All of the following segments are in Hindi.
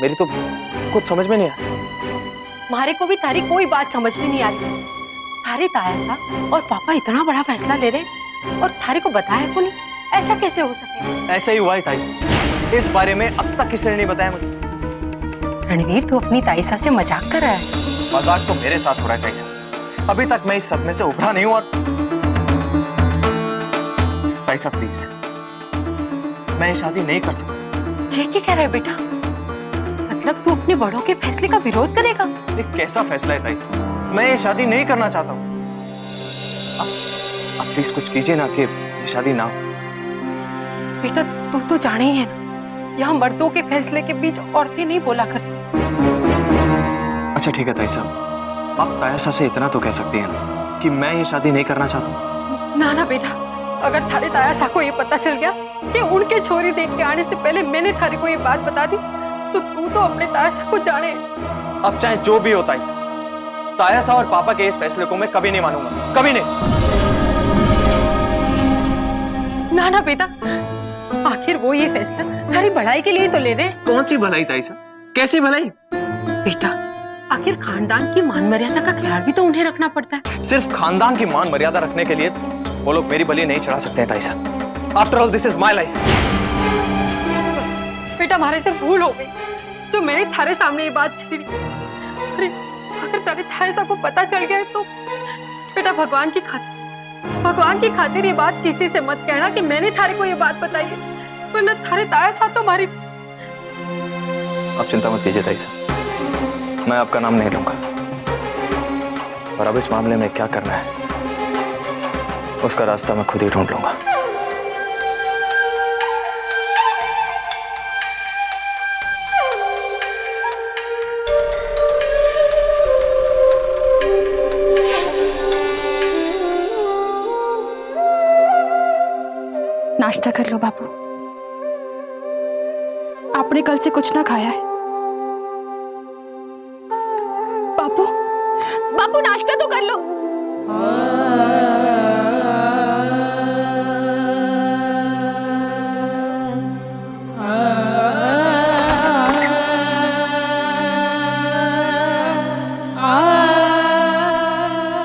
मेरी तो कुछ समझ में नहीं आया। हमारे को भी तारी कोई बात समझ में नहीं आ रही। थारे ताया था और पापा इतना बड़ा फैसला ले रहे और थारे को बताया को नहीं, ऐसा कैसे हो सके? ऐसा ही हुआ है ताई। इस बारे में अब तक किसी ने नहीं बताया मुझे। रणवीर तू अपनी ताईसा से मजाक कर रहा है। मजाक तो मेरे साथ हो रहा है ताईसा। अभी तक मैं इस सदमे से उभरा नहीं हूं। और ताईसा प्लीज, मैं ये शादी नहीं कर सकता। ये क्या कह रहा है बेटा? मतलब तू अपने बड़ों के फैसले का विरोध करेगा? ये कैसा फैसला है ताईसा? मैं ये शादी नहीं करना चाहता हूँ। आप प्लीज कुछ कीजिए ना कि ये शादी ना हो। बेटा तू तो जाने ही है ना, यहाँ मर्दों के फैसले के बीच औरतें नहीं बोला करती। अच्छा ठीक है ताई साहब, आप तायसा से इतना तो कह सकती हैं ना कि मैं ये शादी नहीं करना चाहता। ना ना बेटा, अगर थारे तायासा को ये पता चल गया कि उनके छोरी देख के आने से पहले मैंने थारे को ये बात बता दी, तो तू तो अपने तायासा को जाने। अब चाहे जो भी हो तायसा और पापा के इस फैसले को मैं कभी नहीं मानूंगा, कभी नहीं। ना ना बेटा, आखिर वो ये फैसला थारी भलाई के लिए तो ले रहे हैं। कौन सी भलाई तायसा? कैसी भलाई? बेटा आखिर खानदान की मान मर्यादा का ख्याल भी तो उन्हें रखना पड़ता है। सिर्फ खानदान की मान मर्यादा रखने के लिए वो लोग मेरी बलि नहीं चढ़ा सकते हैं तायसा। After all this is my life. बेटा हमारे से भूल हो गई जो मैंने थारे सामने ये बात छेड़ी। अरे अगर तारे तायसा को पता चल गया तो बेटा भगवान की खातिर ये बात किसी से मत कहना कि मैंने थारे को ये बात बताई है, वरना थारे तायसा तो हमारी। आप चिंता मत कीजिए तायसा, मैं आपका नाम नहीं लूंगा। और अब इस मामले में क्या करना है उसका रास्ता मैं खुद ही ढूंढ लूंगा। नाश्ता कर लो बापू, आपने कल से कुछ ना खाया है। बापू बापू नाश्ता तो कर लो।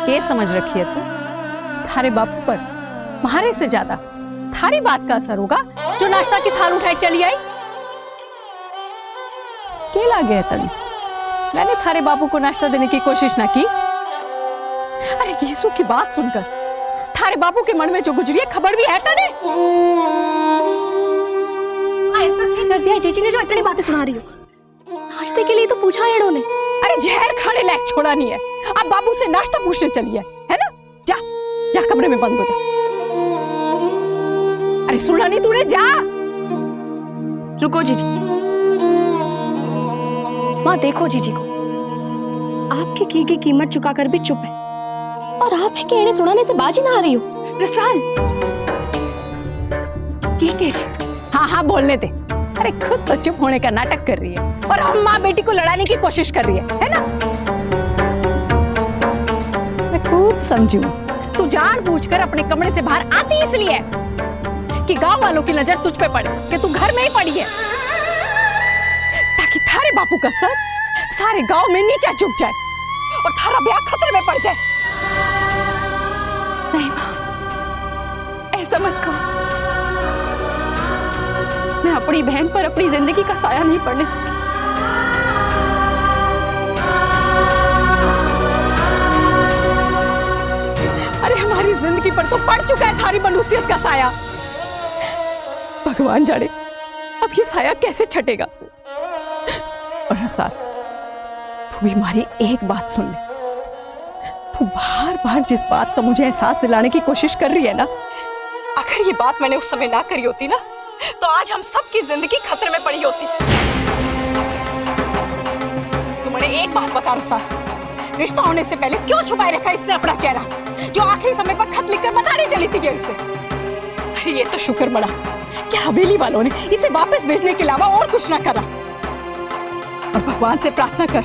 क्या समझ रखी है तू? थारे बाप पर मारे से ज्यादा थारी बात का असर होगा जो नाश्ता की थाल उठाए चली आई। केला गया तनी, मैंने थारे बापू को नाश्ता देने की कोशिश ना की। अरे यीशु की बात सुनकर थारे बापू के मन में जो गुजरी है खबर भी है तने। ऐसा क्या कर दिया जीजी ने जो इतनी बातें सुना रही हो? नाश्ते के लिए तो पूछा है इन्होंने। अरे जहर खाने लायक छोड़ा नहीं है, अब बाबू से नाश्ता पूछने चली है ना? जा जा कमरे में बंद हो जा। अरे सुना नहीं तूने? जा। रुको जीजी। माँ देखो जीजी को, आपके की कीमत चुकाकर भी चुप है और आप है कहने सुनाने से बाजी ना आ रही हो। रसाल ठीक है। हाँ हाँ बोलने दे। अरे खुद तो चुप होने का नाटक कर रही है और हम माँ बेटी को लड़ाने की कोशिश कर रही है ना? मैं खूब समझू, तू जानबूझकर अपने कमरे से बाहर आती इसलिए कि गांव वालों की नजर तुझ पे पड़े कि तू घर में ही पड़ी है, ताकि थारे बापू का सर सारे गांव में नीचा झुक जाए और थारा ब्याह खतरे में पड़ जाए। नहीं मां, ऐसा मत कहो। मैं अपनी बहन पर अपनी जिंदगी का साया नहीं पड़ने दूंगी। अरे हमारी जिंदगी पर तो पड़ चुका है थारी मनुष्यत का साया। भगवान जाने अब ये साया कैसे छटेगा। और हसन, तू भी हमारी एक बात सुन ले। तू बार बार जिस बात का मुझे एहसास दिलाने की कोशिश कर रही है ना, अगर ये बात मैंने उस समय ना करी होती ना, तो आज हम सबकी जिंदगी खतरे में पड़ी होती। तुम्हें एक बात बता रहा, रिश्ता होने से पहले क्यों छुपाए रखा इसने अपना चेहरा, जो आखिरी समय पर खत लिखकर बताने चली थी उसे। अरे ये तो शुक्र बड़ा कि हवेली वालों ने इसे वापस भेजने के अलावा और कुछ ना करा। और भगवान से प्रार्थना कर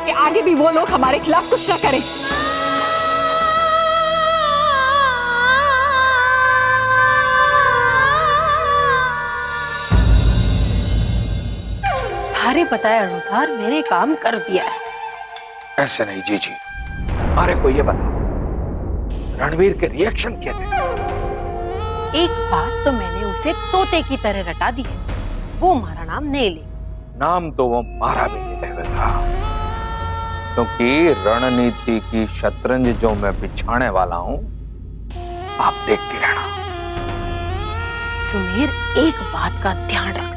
कि आगे भी वो लोग हमारे खिलाफ कुछ ना करें। तुम्हारे बताए अनुसार मैंने काम कर दिया है। ऐसे नहीं जीजी, अरे को ये बता रणवीर के रिएक्शन क्या थे? एक बात तो मैंने उसे तोते की तरह रटा दी है, वो हमारा नाम नहीं ले। नाम तो वो मारा भी नहीं लेगा, क्योंकि रणनीति की शतरंज जो मैं बिछाने वाला हूं, आप देखते रहना। सुमेर, एक बात का ध्यान रखना,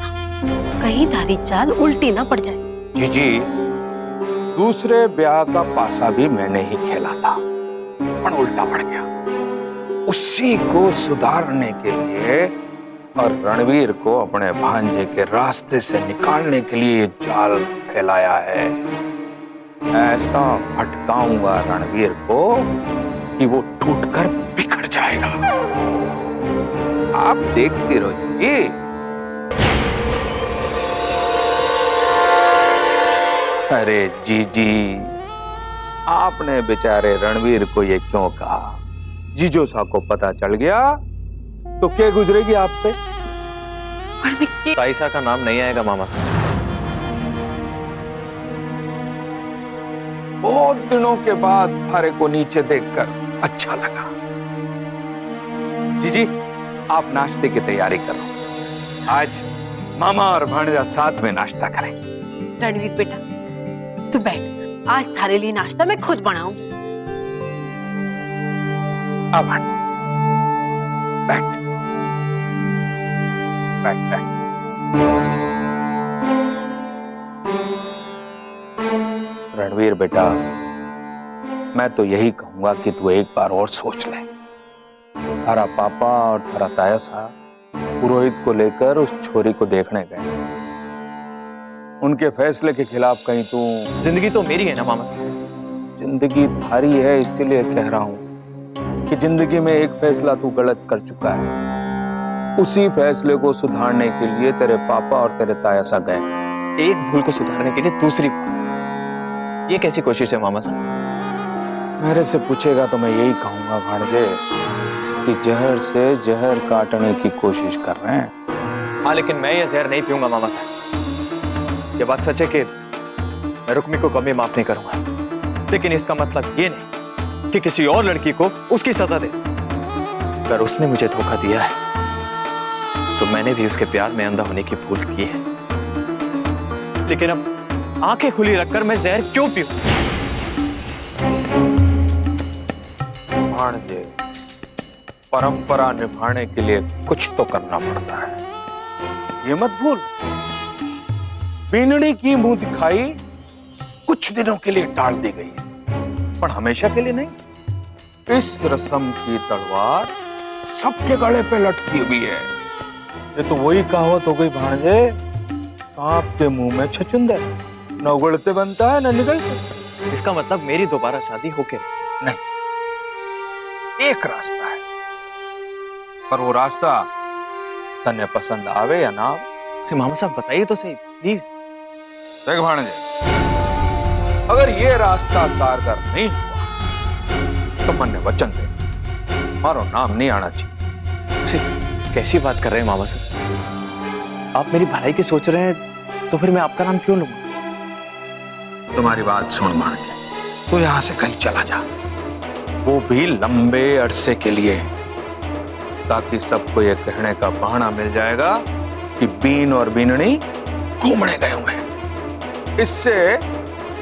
कहीं तारी चाल उल्टी ना पड़ जाए। जीजी, दूसरे ब्याह का पासा भी मैंने ही खेला था, पर उल्टा पड़ गया। उसी को सुधारने के लिए और रणवीर को अपने भांजे के रास्ते से निकालने के लिए ये जाल फैलाया है। ऐसा भटकाऊंगा रणवीर को कि वो टूटकर बिखर जाएगा। आप देखती रहो जी। अरे जीजी, आपने बेचारे रणवीर को ये क्यों कहा? जीजोसा को पता चल गया तो क्या गुजरेगी आप पे? ताइसा का नाम नहीं आएगा मामा साहब। बहुत दिनों के बाद थारे को नीचे देखकर अच्छा लगा। जीजी, आप नाश्ते की तैयारी करो। आज मामा और भांजा साथ में नाश्ता करें। रणवीर बेटा, तू बैठ, आज थारे लिए नाश्ता मैं खुद बनाऊंगी। अब बैठ बैठ बैठ। रणवीर बेटा, मैं तो यही कहूंगा कि तू एक बार और सोच ले। तारा पापा और तारा ताया साहब पुरोहित को लेकर उस छोरी को देखने गए। उनके फैसले के खिलाफ कहीं तू... जिंदगी तो मेरी है ना मामा साहब। जिंदगी थारी है, इसीलिए कह रहा हूं कि जिंदगी में एक फैसला तू गलत कर चुका है। उसी फैसले को सुधारने के लिए तेरे पापा और तेरे ताया सा गए। एक भूल को सुधारने के लिए दूसरी भूल, ये कैसी कोशिश है मामा साहब? मेरे से पूछेगा तो मैं यही कहूंगा भांजे कि जहर से जहर काटने की कोशिश कर रहे हैं। हाँ, लेकिन मैं ये जहर नहीं पीऊंगा मामा साहब। ये बात सच है कि मैं रुक्मी को कभी माफ नहीं करूंगा, लेकिन इसका मतलब ये नहीं कि किसी और लड़की को उसकी सजा दे। अगर उसने मुझे धोखा दिया है तो मैंने भी उसके प्यार में अंधा होने की भूल की है। लेकिन अब आंखें खुली रखकर मैं जहर क्यों पीऊं? भांजे, परंपरा निभाने के लिए कुछ तो करना पड़ता है। ये मत भूल, बीनड़ी की मुंह दिखाई कुछ दिनों के लिए टाल दी गई है, पर हमेशा के लिए नहीं। इस रस्म की तलवार सबके गले पे लटकी हुई है। ये तो वही कहावत हो गई भांजे, सांप के मुंह में छछूंदर, न उगलते बनता है न निगलते। इसका मतलब मेरी दोबारा शादी होके नहीं, एक रास्ता है, पर वो रास्ता तन्ने पसंद आवे या ना आवे। मामा साहब बताइए तो सही प्लीज। देख भांजे, अगर ये रास्ता कारगर नहीं हुआ तो मन ने वचन दे मारो नाम नहीं आना चाहिए। कैसी बात कर रहे हैं मामा साहब? आप मेरी भलाई की सोच रहे हैं तो फिर मैं आपका नाम क्यों लूंगा? तुम्हारी बात सुन भांजे, तू यहां से कहीं चला जा, वो भी लंबे अरसे के लिए, ताकि सबको ये कहने का बहाना मिल जाएगा कि बीन और बीननी घूमने गए हुए हैं। इससे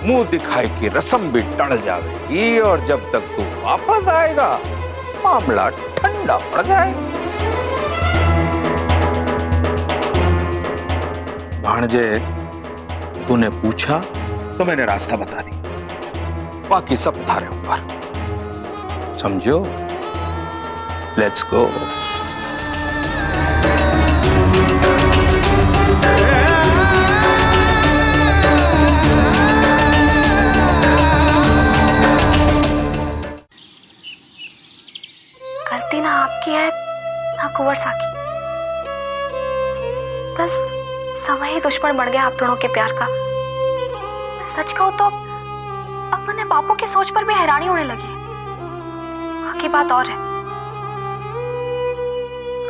मुंह दिखाई की रस्म भी टल जाएगी और जब तक तू वापस आएगा मामला ठंडा पड़ जाएगा। भांजे, तूने पूछा तो मैंने रास्ता बता दी, बाकी सब थारे ऊपर, समझो? Let's go. गलती ना आपकी है ना कुंवर सा की, बस समय ही दुश्मन बन गया आप दोनों के प्यार का। सच कहूं तो अपने बापू की सोच पर भी हैरानी होने लगी है। बाकी बात और है,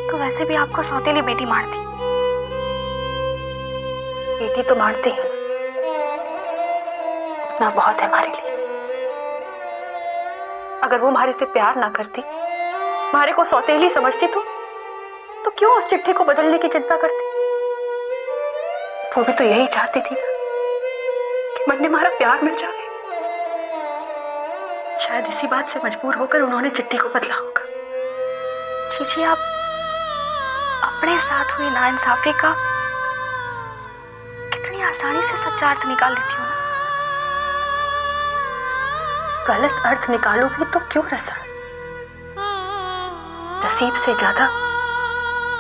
तो वैसे भी आपको सौतेली बेटी मारती, बेटी तो मानती है ना, बहुत है हमारे लिए। अगर वो हमारे से प्यार ना करती, हमारे को सौतेली समझती तो क्यों उस चिट्ठी को बदलने की चिंता करती? वो भी तो यही चाहती थी कि मन ने हमारा प्यार मिल जाए। शायद इसी बात से मजबूर होकर उन्होंने चिट्ठी को बदला होगा। चीची, आप अपने साथ हुई नाइंसाफी का कितनी आसानी से सच्चा अर्थ निकाल लेती हो ना। गलत अर्थ निकालोगी तो क्यों रसा? नसीब से ज्यादा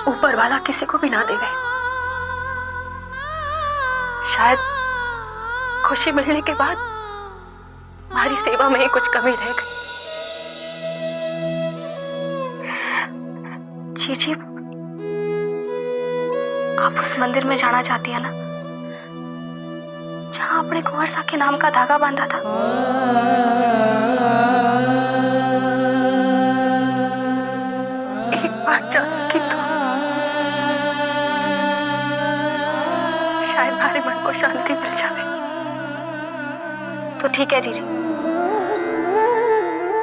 ऊपर वाला किसी को भी ना देवे। शायद खुशी मिलने के बाद हमारी सेवा में ही कुछ कमी रह गई। जी, आप उस मंदिर में जाना चाहती है ना, जहां अपने कुंवर साहब के नाम का धागा बांधा था? एक बार जा सकी तो शायद हमारे मन को शांति मिल जाए। तो ठीक है जीजी,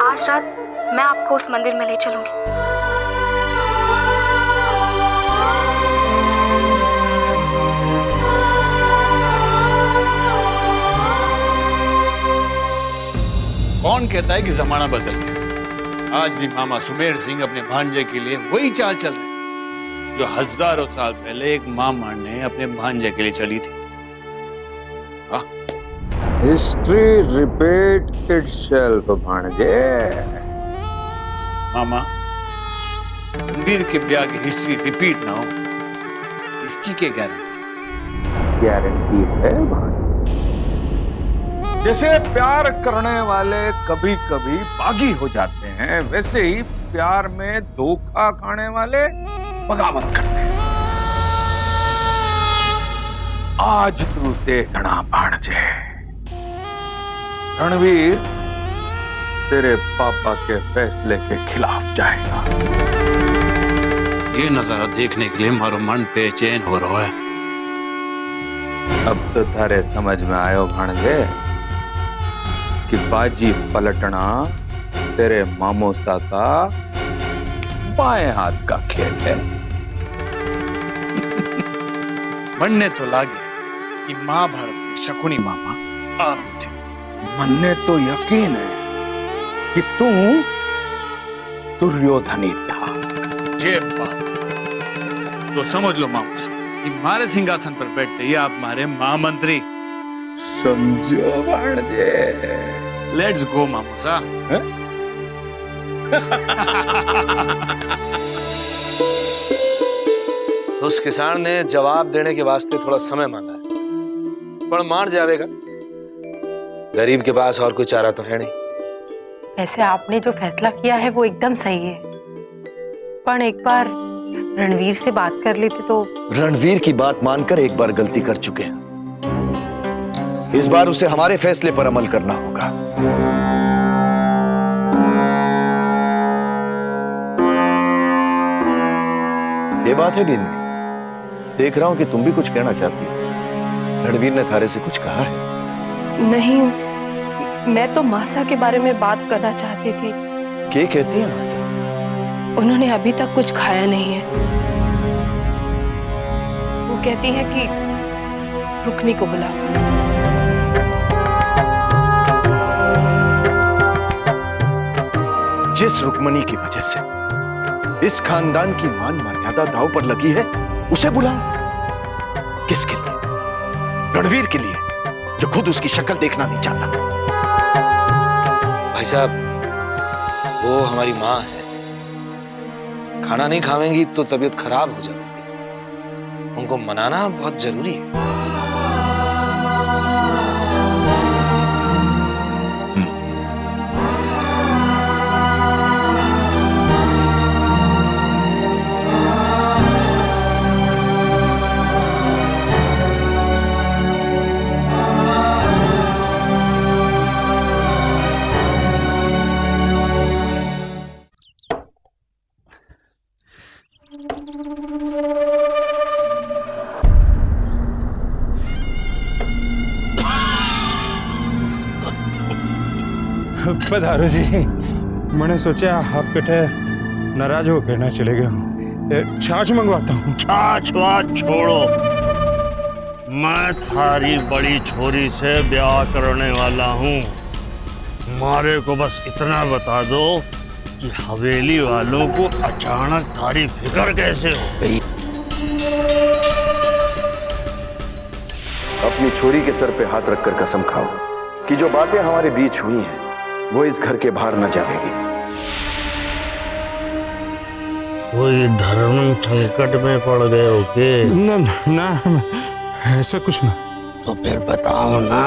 आज रात मैं आपको उस मंदिर में ले चलूंगी। कौन कहता है कि जमाना बदल गया? आज भी मामा सुमेर सिंह अपने भांजे के लिए वही चाल चल रहे हैं जो हजारों साल पहले एक मां मारने अपने भांजे के लिए चली थी। हिस्ट्री रिपीट इटसेल्फ भांजे। मामा, रणवीर के ब्याह की हिस्ट्री रिपीट ना हो, इसकी क्या गारंटी? गारंटी है भांजे। जैसे प्यार करने वाले कभी कभी बागी हो जाते हैं, वैसे ही प्यार में धोखा खाने वाले बगावत करते हैं। आज तू देखना भांजे, रणवीर तेरे पापा के फैसले के खिलाफ जाएगा। ये नजारा देखने के लिए मारो मन बेचैन हो रहा है। अब तो थारे समझ में आयो भांजे कि बाजी पलटना तेरे मामोसा का बाएं हाथ का खेल है। बनने तो लागे कि महाभारत के शकुनी मामा आप ही थे। मन्ने तो यकीन है कि तू दुर्योधनी था। ये बात है तो समझ लो मामूसा कि हमारे सिंहासन पर बैठते ही आप हमारे महामंत्री समझो भांजे। लेट्स गो मामूसा। उस किसान ने जवाब देने के वास्ते थोड़ा समय मांगा है, पर मान जाएगा। गरीब के पास और कोई चारा तो है नहीं। वैसे आपने जो फैसला किया है वो एकदम सही है, पर एक बार रणवीर से बात कर लेते तो। रणवीर की बात मानकर एक बार गलती कर चुके हैं, इस बार उसे हमारे फैसले पर अमल करना होगा। ये बात है बीनी, देख रहा हूं कि तुम भी कुछ कहना चाहती हो। रणवीर ने थारे से कुछ कहा है? नहीं, मैं तो मासा के बारे में बात करना चाहती थी। क्या कहती है मासा? उन्होंने अभी तक कुछ खाया नहीं है। वो कहती है कि रुकनी को बुलाओ। जिस रुक्मणी की वजह से इस खानदान की मान मर्यादा दांव पर लगी है, उसे बुलाओ। किसके लिए? रणवीर के लिए, जो खुद उसकी शक्ल देखना नहीं चाहता। भाई साहब, वो हमारी माँ है। खाना नहीं खावेंगी तो तबीयत खराब हो जाएगी। उनको मनाना बहुत जरूरी है। पधारो जी। मैंने सोचा आप कटे नाराज हो के ना चले गए हो। छाछ मंगवाता हूँ। छाछ वाछ छोड़ो, मैं थारी बड़ी छोरी से ब्याह करने वाला हूँ। मारे को बस इतना बता दो कि हवेली वालों को अचानक थारी फिक्र कैसे हो गई। अपनी छोरी के सर पे हाथ रखकर कसम खाओ कि जो बातें हमारे बीच हुई हैं वो इस घर के बाहर न जाएगी। कोई धर्म संकट में पड़ गए हो के? ना ऐसा कुछ ना। तो फिर बताओ ना,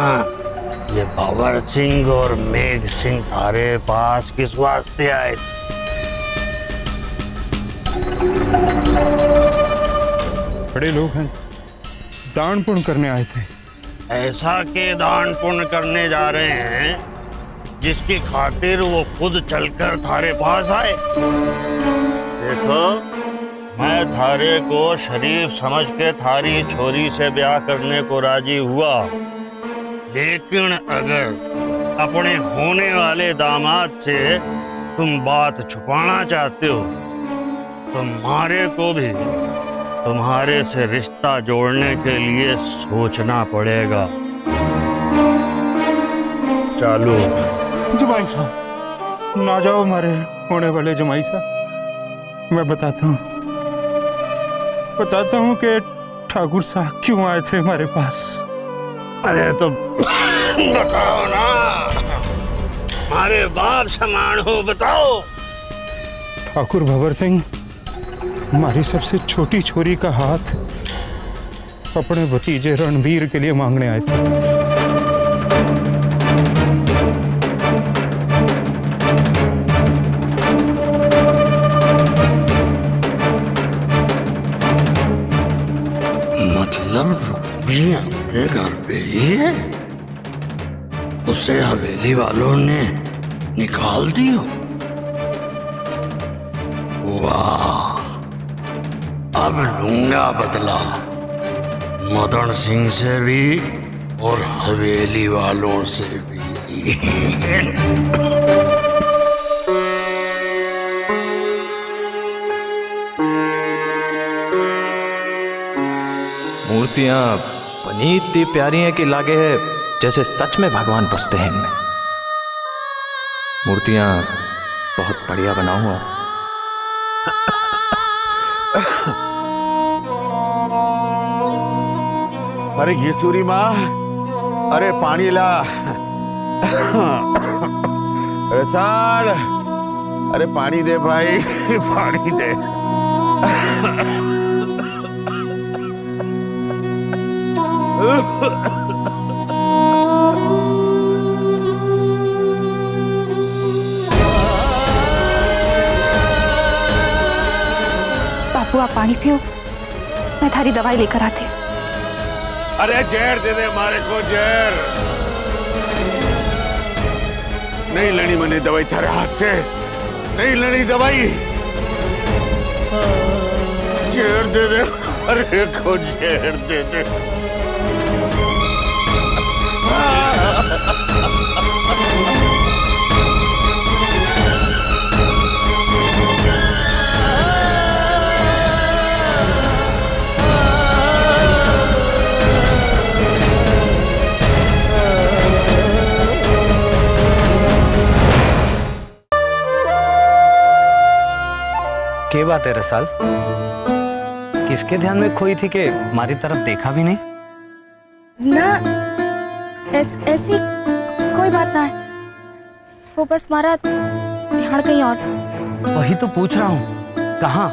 ये भंवर सिंह और मेघ सिंह थारे पास किस वास्ते आए? बड़े लोग हैं, दान पुण्य करने आए थे। ऐसा के दान पुण्य करने जा रहे हैं जिसकी खातिर वो खुद चलकर थारे पास आए? देखो, मैं थारे को शरीफ समझ के थारी छोरी से ब्याह करने को राजी हुआ, लेकिन अगर अपने होने वाले दामाद से तुम बात छुपाना चाहते हो तो मारे को भी तुम्हारे से रिश्ता जोड़ने के लिए सोचना पड़ेगा। चलो। जमाई साहब, ना जाओ हमारे होने वाले जमाई साहब। मैं बताता हूँ कि ठाकुर साहब क्यों आए थे हमारे पास। अरे तो बताओ ना, हमारे बाप समान हो, बताओ। ठाकुर भंवर सिंह हमारी सबसे छोटी छोरी का हाथ अपने भतीजे रणवीर के लिए मांगने आए थे। मतलब रुक्मिणी अपने घर पे ही है? उसे हवेली वालों ने निकाल दिया? वाह, अब लूंगा बदला, मदन सिंह से भी और हवेली वालों से भी। मूर्तियां बनी इतनी प्यारी हैं कि लागे है जैसे सच में भगवान बसते हैं इनमें। मूर्तियां बहुत बढ़िया बनाऊंगा। अरे घिसूरी माँ, अरे पानी ला। अरे साल, अरे पानी दे भाई, पानी दे। बापू आप पानी पियो, मैं थारी दवाई लेकर आती हूँ। अरे जहर दे दे हमारे को, जहर। नहीं लेनी मैंने दवाई थारे हाथ से, नहीं लेनी दवाई। जहर दे दे, अरे को जहर दे दे। क्या बात है रसाल, किसके ध्यान में खोई थी कि हमारी तरफ देखा भी नहीं? ना, ऐसी कोई बात ना है, वो बस हमारा ध्यान कहीं और था। वही तो पूछ रहा हूँ, कहाँ?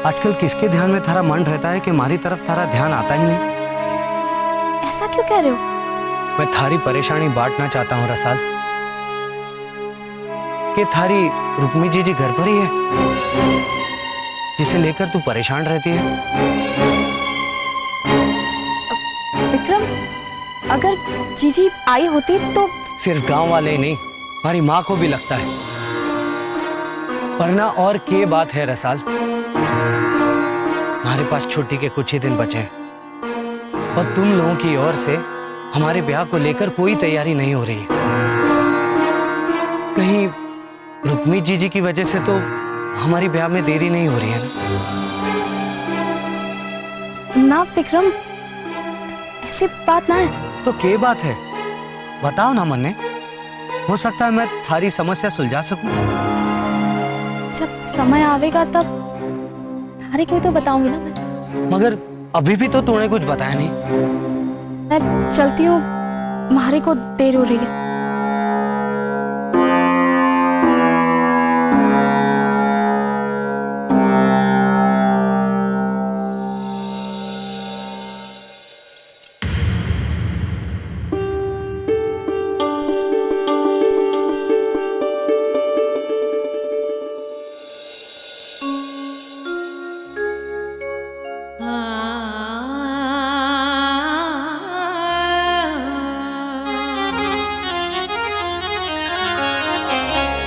आजकल किसके ध्यान में थारा मन रहता है कि हमारी तरफ थारा ध्यान आता ही नहीं? ऐसा क्यों कह रहे हो? मैं थारी परेशानी बांटना चाहता हूँ रसाल, कि थारी रुक्मी जी घर पर ही है जिसे लेकर तू परेशान रहती है। विक्रम, अगर जीजी आई होती तो। सिर्फ गांव वाले ही नहीं, हमारी माँ को भी लगता है। वरना और क्या बात है रसाल, हमारे पास छुट्टी के कुछ ही दिन बचे हैं और तुम लोगों की ओर से हमारे ब्याह को लेकर कोई तैयारी नहीं हो रही है। कहीं रुक्मी जीजी की वजह से तो हमारी ब्याह में देरी नहीं हो रही है ना विक्रम, ऐसी बात ना है। तो क्या बात है, बताओ ना मन्ने, हो सकता है मैं थारी समस्या सुलझा सकूं। जब समय आवेगा तब थारे को ही तो बताऊंगी ना मैं। मगर अभी भी तो तूने कुछ बताया नहीं। मैं चलती हूँ, मारे को देर हो रही है।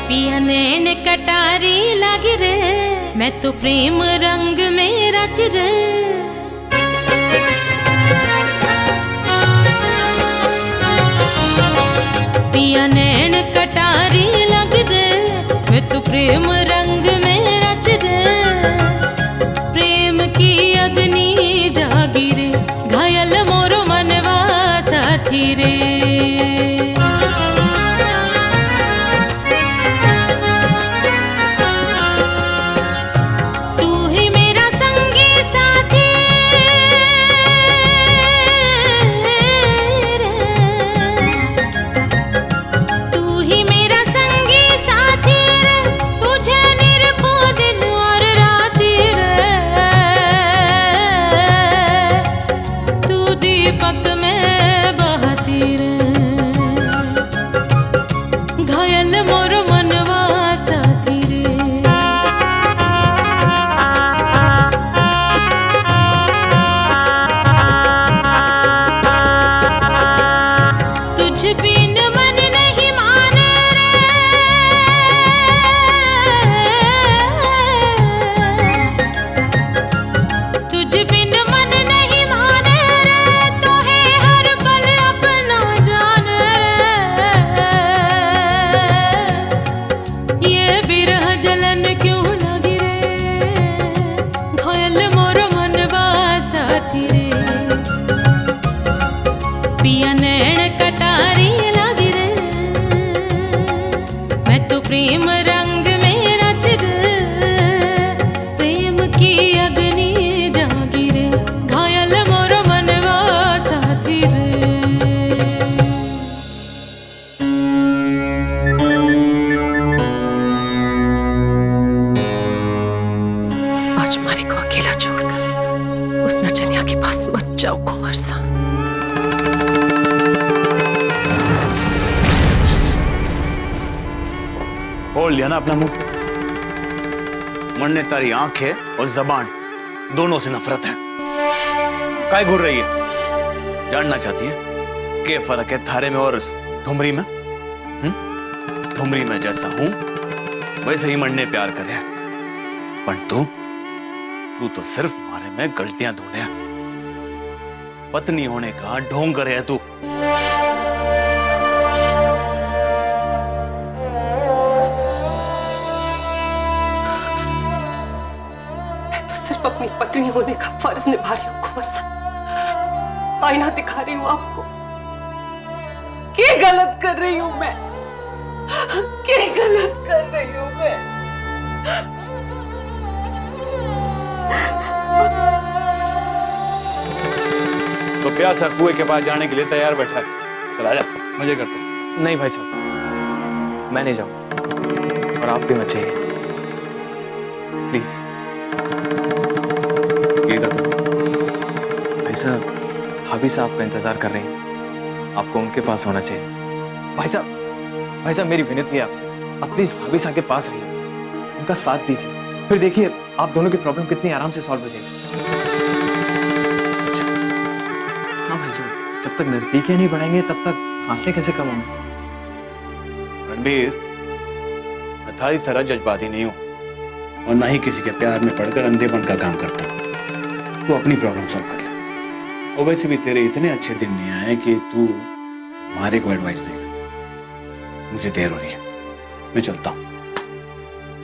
पिया नैन कटारी लाग रे, मैं तो प्रेम रंग में रच रे। पिया नैन कटारी लाग रे, मैं तो प्रेम रंग में रच रे। प्रेम की अग्नि जागी रे, घायल मोरो मनवा साथी रे। प्रेम रंग में रच रे, प्रेम की अग्नि जागी रे, घायल मोरो मनवा साथी रे। आज मारे को अकेला छोड़कर उस नचनिया के पास मत जाओ कुंवर सा। खोल लिया ना अपना मुंह। मन ने तारी आंखें और जबान दोनों से नफरत है। काय घूर रही है? जानना चाहती है क्या फर्क है थारे में और ठुमरी में? ठुमरी में जैसा हूं वैसे ही मन ने प्यार करे, पर तू तो सिर्फ मारे में गलतियां ढूंढे। पत्नी होने का ढोंग करे है तू। सिर्फ अपनी पत्नी होने का फर्ज निभा रही हूँ कुंवर साहब। आईना दिखा रही हूँ आपको। क्या गलत कर रही हूँ मैं? क्या गलत कर रही हूँ मैं? तो प्यासा कुएं के पास जाने के लिए तैयार बैठा है। चला जा, मजे करते हैं। नहीं भाई साहब, मैं नहीं जाऊँ और आप भी मत जाइए प्लीज। भाई साहब, भाभी साहब का इंतजार कर रही हैं, आपको उनके पास होना चाहिए। भाई साहब मेरी विनती है आपसे, आप प्लीज भाभी साहब के पास रहिए, उनका साथ दीजिए, फिर देखिए आप दोनों की प्रॉब्लम कितनी आराम से सॉल्व हो जाएगी। अच्छा हाँ भाई साहब, जब तक नजदीकियां नहीं बढ़ाएंगे तब तक फासले कैसे कम होंगे? रणबीर, मैं थारी तरह जज्बाती नहीं हूं और ना ही किसी के प्यार में पड़कर अंधेपन का काम करता। तू अपनी प्रॉब्लम सॉल्व कर ले। और वैसे भी तेरे इतने अच्छे दिन नहीं आए कि तू मारे को एडवाइस देगा। मुझे देर हो रही है, मैं चलता हूं।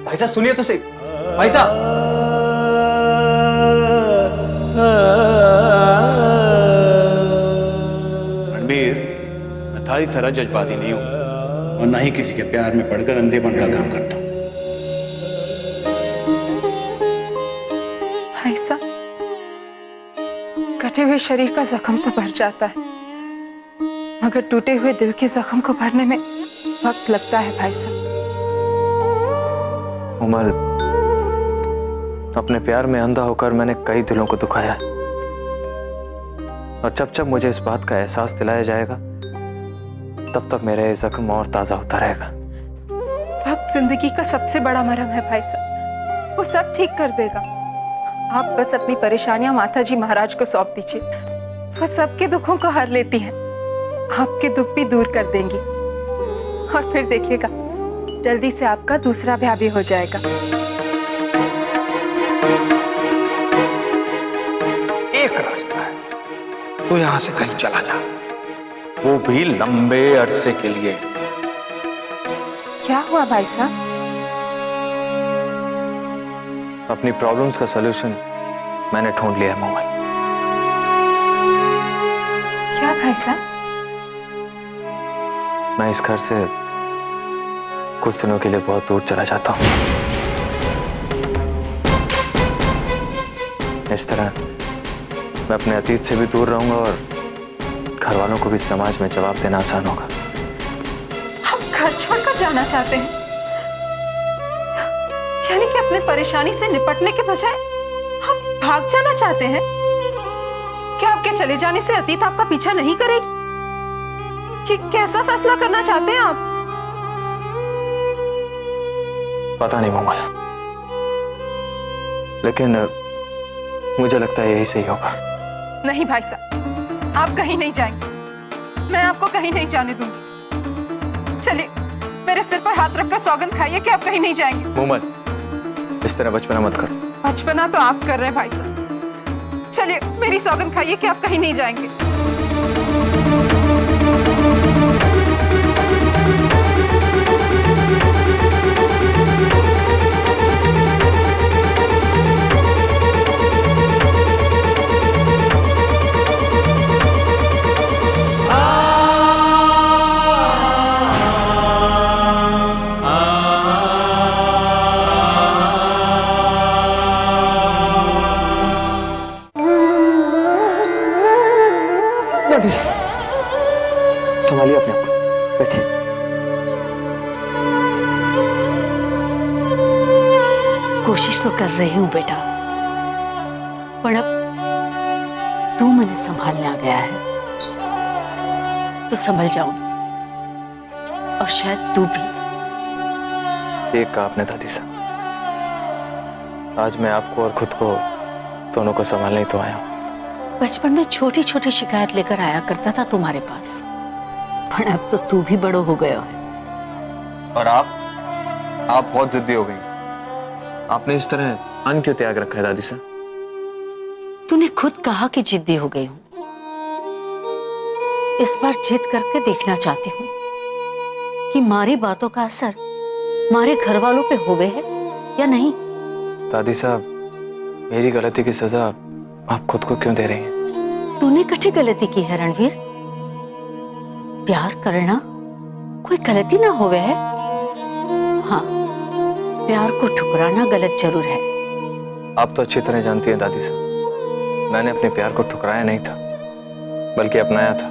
भाई साहब सुनिए तो सही। भाई साहब रणबीर, मैं थारी तरह जज्बाती नहीं हूं और ना ही किसी के प्यार में पड़कर अंधेपन का काम करता हूं। भाई साहब, कटे हुए शरीर का जख्म तो भर जाता है, मगर टूटे हुए दिल के जख्म को भरने में वक्त लगता है भाई साहब। उमल, अपने प्यार में अंधा होकर मैंने कई दिलों को दुखाया है, और जब जब मुझे इस बात का एहसास दिलाया जाएगा तब तक मेरा ये जख्म और ताजा होता रहेगा। वक्त जिंदगी का सबसे बड़ा मरहम है भाई साहब, वो सब ठीक कर देगा। आप बस अपनी परेशानियां माता जी महाराज को सौंप दीजिए, वो सबके दुखों को हर लेती हैं, आपके दुख भी दूर कर देंगी। और फिर देखिएगा, जल्दी से आपका दूसरा ब्याह भी हो जाएगा। एक रास्ता है, तू यहां से कहीं चला जा, वो भी लंबे अरसे के लिए। क्या हुआ भाई साहब? अपनी प्रॉब्लम्स का सलूशन मैंने ढूंढ लिया है मोहम्मद। क्या भाई साहब? मैं इस घर से कुछ दिनों के लिए बहुत दूर चला जाता हूं। इस तरह मैं अपने अतीत से भी दूर रहूंगा और घर वालों को भी समाज में जवाब देना आसान होगा। हम घर छोड़कर जाना चाहते हैं, यानी कि अपने परेशानी से निपटने के बजाय हम भाग जाना चाहते हैं। क्या आपके चले जाने से अतीत आपका पीछा नहीं करेगी? कि कैसा फैसला करना चाहते हैं आप? पता नहीं मोहम्मद, लेकिन मुझे लगता है यही सही होगा। नहीं भाई साहब, आप कहीं नहीं जाएंगे, मैं आपको कहीं नहीं जाने दूंगी। चलिए, मेरे सिर पर हाथ रखकर सौगंध खाइए कि आप कहीं नहीं जाएंगे। मोहम्मद, इस तरह बचपना मत करो। बचपना तो आप कर रहे हैं भाई साहब। चलिए, मेरी सौगंध खाइए कि आप कहीं नहीं जाएंगे। संभालिए अपने आप को, बैठिए। कोशिश तो कर रही हूँ बेटा, पर अब तू मैंने संभालने आ गया है तो संभल जाऊंगी, और शायद तू भी। ठीक कहा आपने दादी साहब, आज मैं आपको और खुद को दोनों को संभालने ही तो आया हूँ। बचपन में छोटी छोटी शिकायत लेकर आया करता था तुम्हारे पास, पर अब तो तू भी बड़ो हो गया है। और आप बहुत जिद्दी हो गई। आपने इस तरह अन्न क्यों त्याग रखा है दादी साहब? तूने खुद कहा कि जिद्दी हो गई हूं। इस बार जिद करके देखना चाहती हूँ कि मारी बातों का असर मारे घर वालों पे होवे है या नहीं। दादी साहब, मेरी गलती की सजा आप खुद को क्यों दे रही हैं? तूने कठी गलती की है रणवीर? प्यार करना कोई गलती ना होवे है। हाँ, प्यार को ठुकराना गलत जरूर है। आप तो अच्छी तरह जानती हैं दादी साहब, मैंने अपने प्यार को ठुकराया नहीं था, बल्कि अपनाया था,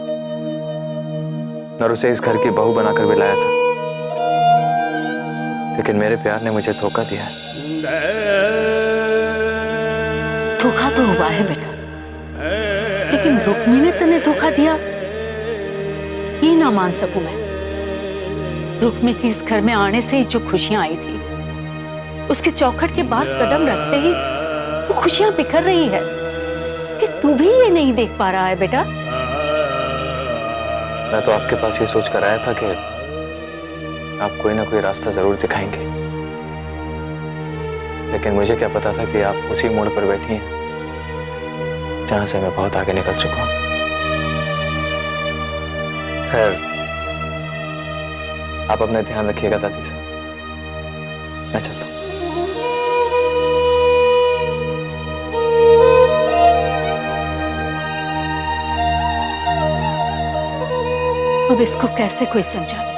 और उसे इस घर की बहू बनाकर भी लाया था। लेकिन मेरे प्यार ने मुझे धोखा दिया है। धोखा तो हुआ है बेटा, लेकिन रुक्मी ने तने धोखा दिया ये ना मान सकूं मैं। रुक्मी के इस घर में आने से ही जो खुशियां आई थी, उसके चौखट के बाहर कदम रखते ही वो खुशियां बिखर रही है कि तू भी ये नहीं देख पा रहा है बेटा। मैं तो आपके पास ये सोच कर आया था कि आप कोई ना कोई रास्ता जरूर दिखाएंगे, लेकिन मुझे क्या पता था कि आप उसी मोड़ पर बैठी हैं जहां से मैं बहुत आगे निकल चुका हूं। खैर, आप अपना ध्यान रखिएगा दादी साहब। मैं चलता हूँ। अब इसको कैसे कोई समझाए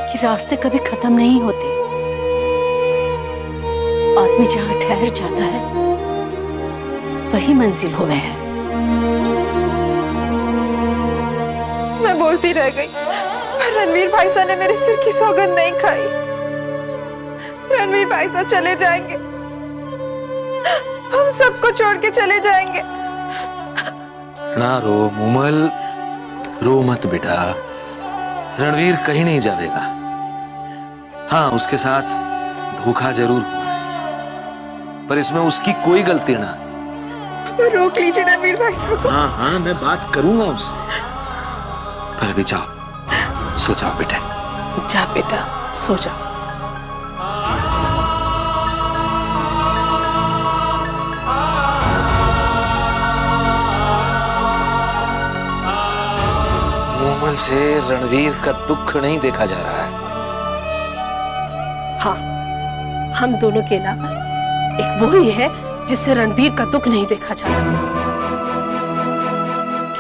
कि रास्ते कभी खत्म नहीं होते। आदमी जहां ठहर जाता है वही मंजिल हुए है। मैं बोलती रह गई, पर रणवीर भाई साहब ने मेरे सिर की सौगंध नहीं खाई। रणवीर भाई साहब चले जाएंगे, हम सबको छोड़ के चले जाएंगे। ना रो मुमल, रो मत बेटा। रणवीर कहीं नहीं जाएगा। हाँ, उसके साथ धोखा जरूर हुआ है, पर इसमें उसकी कोई गलती ना। रोक लीजिए रणवीर भाई साहब को। हाँ हाँ, मैं बात करूंगा उससे। पर अभी जाओ, सो जाओ बेटा। जा बेटा, सो जा। मुमल से रणवीर का दुख नहीं देखा जा रहा है। हाँ, हम दोनों के अलावा एक वो ही है जिससे रणवीर का दुख नहीं देखा जा रहा।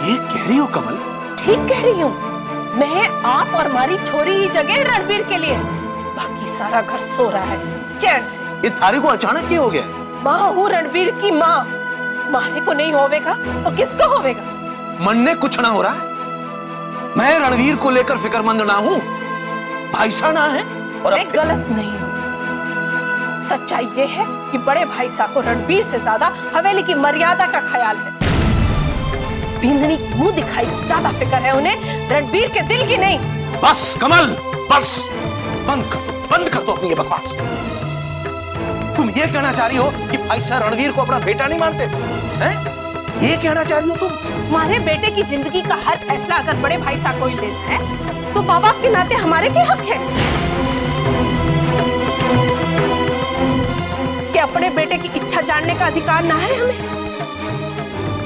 ये कह रही हो कमल? ठीक कह रही हूँ। मैं, आप और हमारी छोरी ही जगह रणवीर के लिए। बाकी सारा घर सो रहा है चैन से। ये थारी को अचानक क्यों हो गया? माँ हूँ रणवीर की माँ। मारे को नहीं होवेगा तो किसको होवेगा? मन ने कुछ ना हो रहा है। मैं रणवीर को लेकर फिक्रमंद ना हूँ, भाईसा ना है। और मैं गलत नहीं हूँ। सच्चाई ये है कि बड़े भाई साहब को रणवीर से ज्यादा हवेली की मर्यादा का ख्याल है। बिंदनी मुंह दिखाई ज्यादा फिक्र है उन्हें, रणवीर के दिल की नहीं। बस कमल, बस बंद कर दो अपनी ये बकवास। तुम ये कहना चाह रही हो कि भाई साहब रणवीर को अपना बेटा नहीं मानते हैं? ये कहना चाह रही हो तुम? हमारे बेटे की जिंदगी का हर फैसला अगर बड़े भाई साहब को ही लेना है तो माँ बाप के नाते हमारे क्या हक है कि अपने बेटे की इच्छा जानने का अधिकार ना है हमें?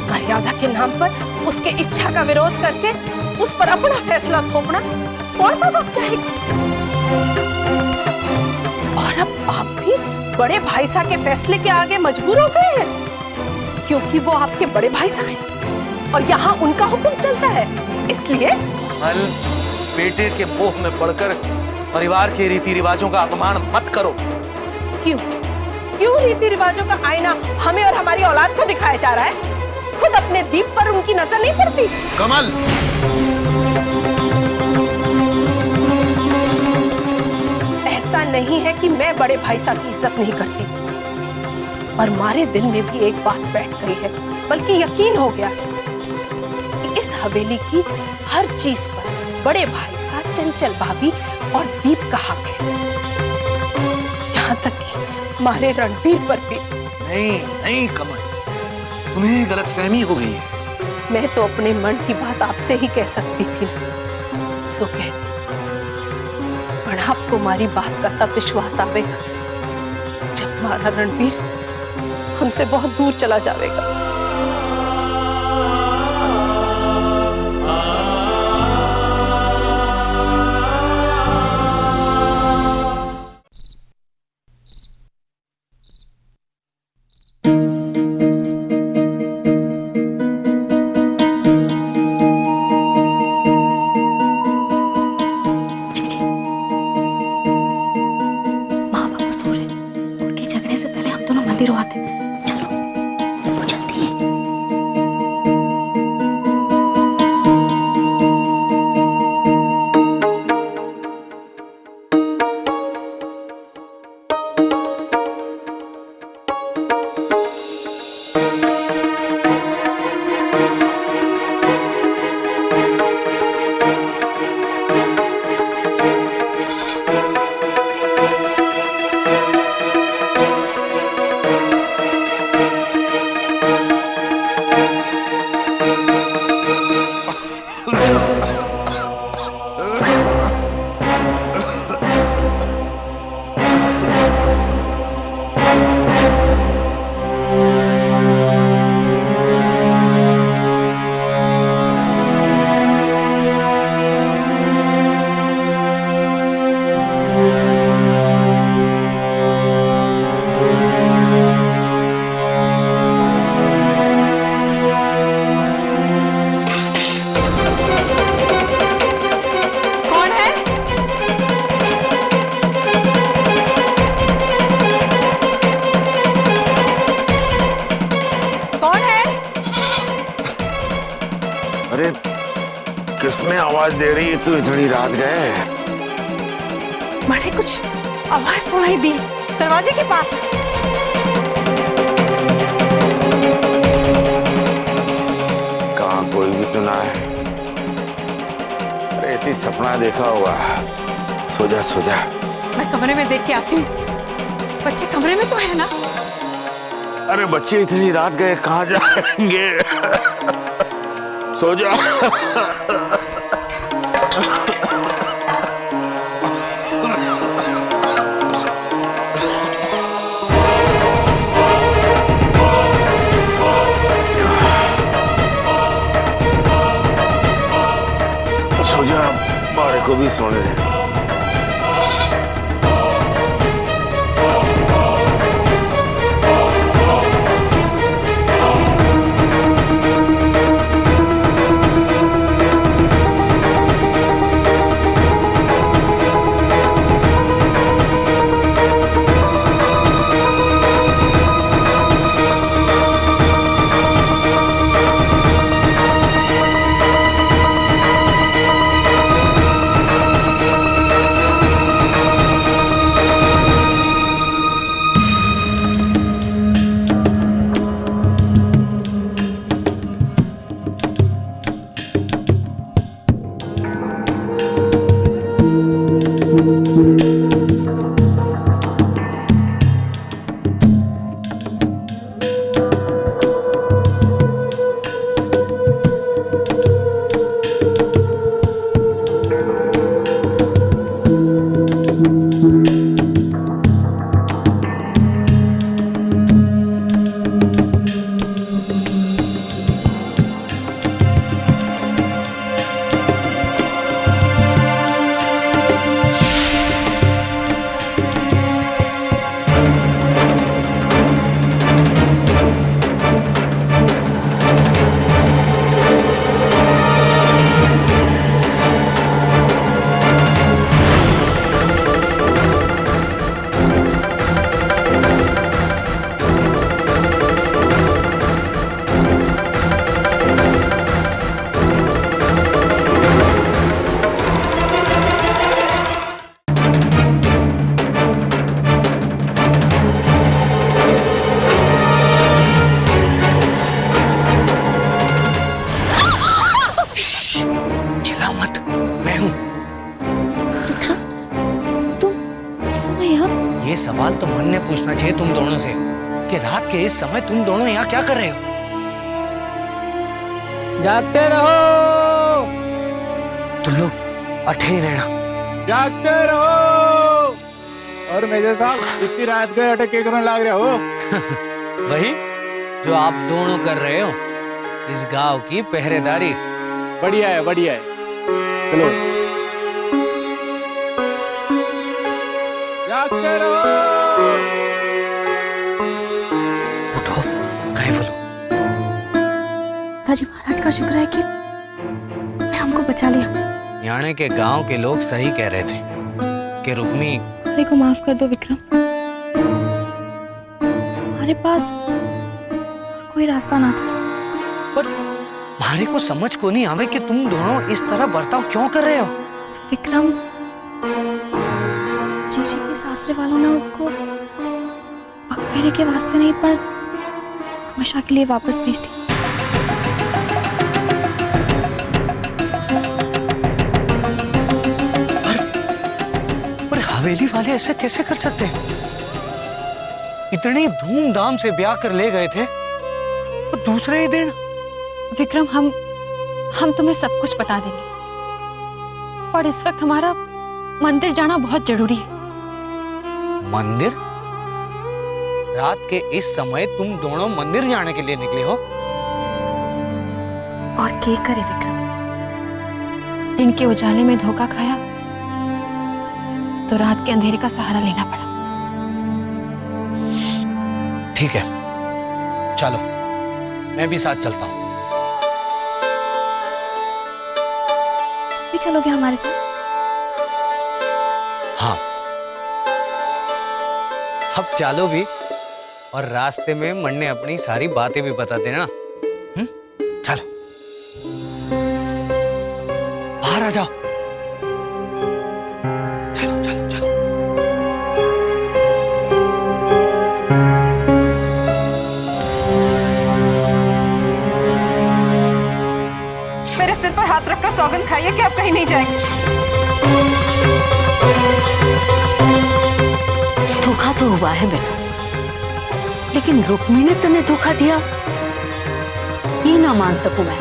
मर्यादा के नाम पर उसके इच्छा का विरोध करके उस पर अपना फैसला थोपना कौन माँ बाप चाहेगा? और अब आप भी बड़े भाई साहब के फैसले के आगे मजबूर हो गए हैं क्योंकि वो आपके बड़े भाई साहब हैं और यहाँ उनका हुक्म चलता है, इसलिए। कमल, बेटे के मोह में पड़कर परिवार के रीति रिवाजों का अपमान मत करो। क्यों रीति रिवाजों का आईना हमें और हमारी औलाद को दिखाया जा रहा है? खुद अपने दीप पर उनकी नजर नहीं पड़ती? कमल, ऐसा नहीं है कि मैं बड़े भाई साहब की इज्जत नहीं करती, पर हमारे दिल में भी एक बात बैठ गई है, बल्कि यकीन हो गया है कि इस हवेली की हर चीज पर बड़े भाई साहब, चंचल भाभी और दीप का हक है। यहाँ तक कि हमारे रणवीर पर भी। नहीं कमल, तुम्हें गलतफहमी हो गई है। मैं तो अपने मन की बात आपसे ही कह सकती थी, सो कहती। पर आपको हमारी बात का तब विश्वास आवेगा जब हमारा रणवीर हमसे बहुत दूर चला जाएगा। माँ बाबा सो रहे, उनके झगड़े से पहले हम दोनों मंदिर आते। चलो, जल्दी। अरे किसने आवाज दे रही है? तू इतनी रात गए? बड़े कुछ आवाज सुनाई दी दरवाजे के पास। कहाँ कोई भी तो ना है। अरे ऐसी सपना देखा होगा। सो जा सो जा। मैं कमरे में देख के आती हूँ। बच्चे कमरे में तो है ना? अरे बच्चे इतनी रात गए कहाँ जाएंगे? सो जा। सो जा, मारे को भी सोने दे। ये सवाल तो मन ने पूछना चाहिए तुम दोनों से कि रात के इस समय तुम दोनों यहाँ क्या कर रहे हो? जागते रहो। तुम लोग अठे ही रहना। जागते रहो। और मेजर साहब इतनी रात गए अटक के करने लग रहे हो? वही जो आप दोनों कर रहे हो, इस गांव की पहरेदारी। बढ़िया है, बढ़िया है। चलो जागते रहो। उठो, कहे बोलो। पिताजी महाराज का शुक्र है कि मैं हमको बचा लिया। याने के गांव के लोग सही कह रहे थे कि रुक्मी। हमारे को माफ कर दो विक्रम। हमारे पास और कोई रास्ता ना था। पर हमारे को समझ को नहीं आवे कि तुम दोनों इस तरह बर्ताव क्यों कर रहे हो? विक्रम, जीजी के सासरे वालों ने उनको बकफेरे के वास्ते नहीं पर हमेशा के लिए वापस भेज दी। पर हवेली वाले ऐसे कैसे कर सकते हैं? इतनी धूमधाम से ब्याह कर ले गए थे और दूसरे ही दिन। विक्रम, हम तुम्हें सब कुछ बता देंगे, पर इस वक्त हमारा मंदिर जाना बहुत जरूरी है। मंदिर? रात के इस समय तुम दोनों मंदिर जाने के लिए निकले हो? और क्या करे विक्रम, दिन के उजाले में धोखा खाया तो रात के अंधेरे का सहारा लेना पड़ा। ठीक है, चलो मैं भी साथ चलता हूँ। भी चलोगे हमारे साथ? हाँ, अब चलो भी, और रास्ते में मन ने अपनी सारी बातें भी बता देना। चलो। आ जाओ। चलो चलो चलो। मेरे सिर पर हाथ रखकर सौगंध खाइए कि आप कहीं नहीं जाएंगे। धोखा तो हुआ है बेटा, लेकिन रुक्मी ने तने धोखा दिया ये ना मान सकूं मैं।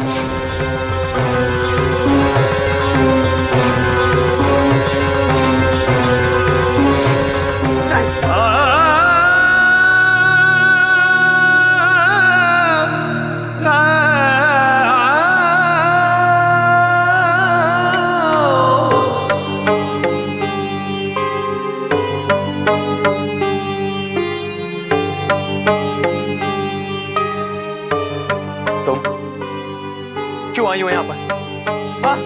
तुम क्यों आई हो यहाँ पर? हाँ?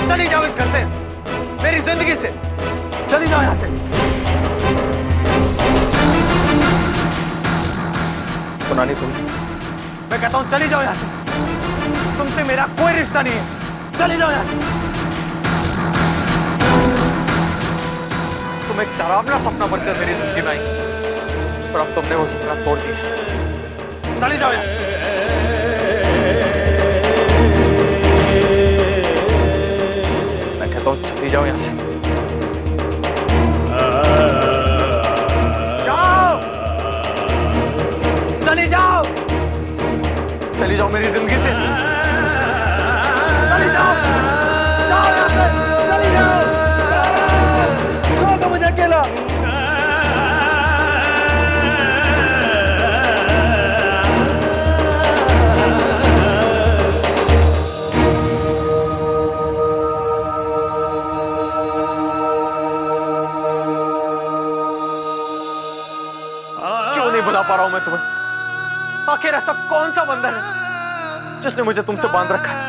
चली जाओ इस घर से, मेरी जिंदगी से चली जाओ यहाँ से। सुना नहीं तुमने? मैं कहता हूँ चली जाओ यहाँ से, तुमसे मेरा कोई रिश्ता नहीं है, चली जाओ यहाँ से। तुम एक डरावना सपना बनकर मेरी जिंदगी में आई, पर अब तुमने वो सपना तोड़ दिया। चली जाओ यहाँ से। मैं कहता हूँ चली जाओ यहाँ से। जाओ, चली जाओ, चली जाओ मेरी जिंदगी से। चली जाओ, जाओ यहाँ से, चली जाओ, छोड़ दो मुझे अकेला। क्यों नहीं बुला पा रहा हूं मैं तुम्हें? आखिर ऐसा कौन सा बंधन है जिसने मुझे तुमसे बांध रखा है?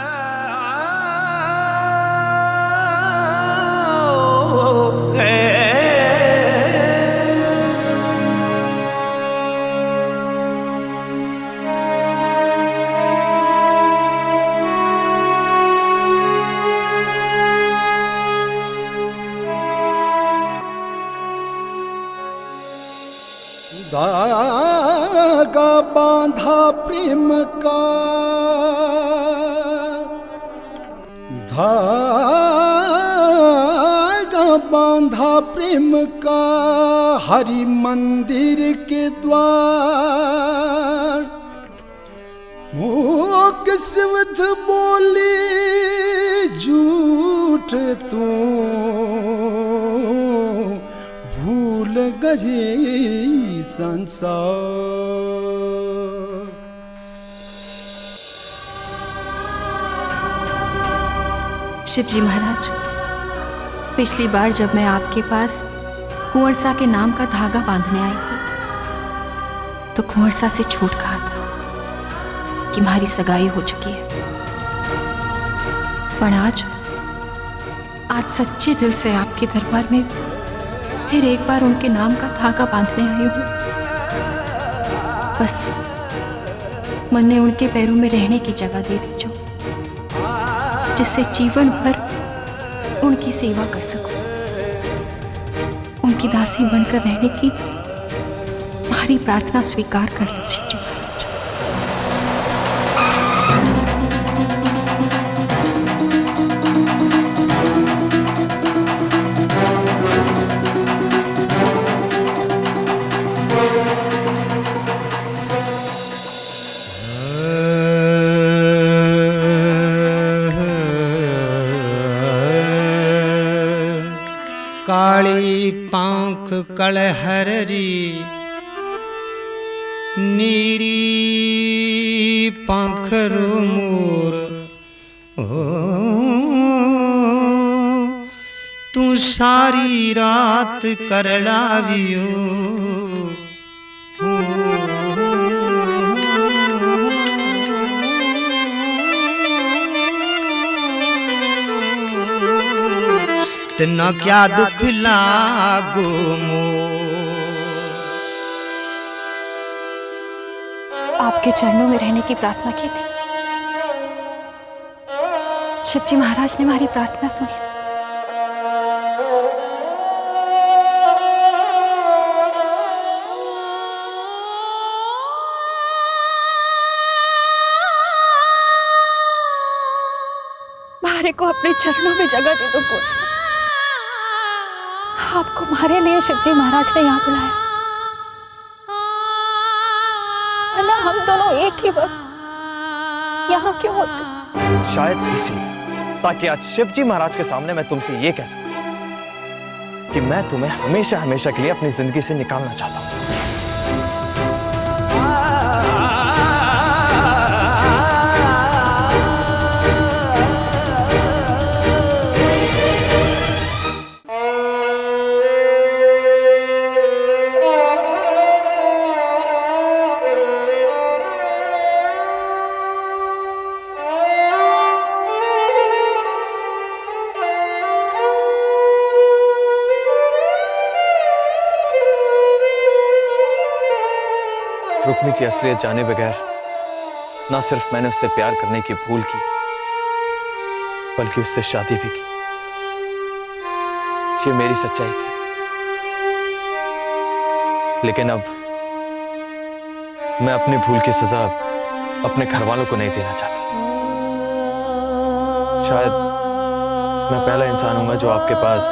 धागा बांधा प्रेम का, धागा बांधा प्रेम का हरि मंदिर के द्वार। मूक सिवध बोली झूठ तू भूल गई संसार। शिव जी महाराज, पिछली बार जब मैं आपके पास कुंवर सा के नाम का धागा बांधने आई थी तो कुंवर सा से झूठ कहा था कि हमारी सगाई हो चुकी है। पर आज सच्चे दिल से आपके दरबार में फिर एक बार उनके नाम का धागा बांधने आई हूं। बस मन ने उनके पैरों में रहने की जगह दे दी, जो जिससे जीवन भर उनकी सेवा कर सकूं, उनकी दासी बनकर रहने की हमारी प्रार्थना स्वीकार कर लो शिव जी महाराज। काली पांख कलहरी नीरी पाखरो मोर, तू सारी रात करड़ावियो। तना क्या दुख लागो मोर। आपके चरणों में रहने की प्रार्थना की थी। शिवजी महाराज ने हमारी प्रार्थना सुन ली। मारे को अपने चरणों में जगह दे दो गोद से। आपको हमारे लिए शिवजी महाराज ने यहाँ बुलाया, वरना हम दोनों एक ही वक्त यहाँ क्यों होते? शायद इसलिए, ताकि आज शिवजी महाराज के सामने मैं तुमसे ये कह सकूं कि मैं तुम्हें हमेशा हमेशा के लिए अपनी जिंदगी से निकालना चाहता हूं। रुक्मी की असलियत जाने बगैर ना सिर्फ मैंने उससे प्यार करने की भूल की, बल्कि उससे शादी भी की। ये मेरी सच्चाई थी, लेकिन अब मैं अपनी भूल की सजा अपने घर वालों को नहीं देना चाहता। शायद मैं पहला इंसान हूंगा जो आपके पास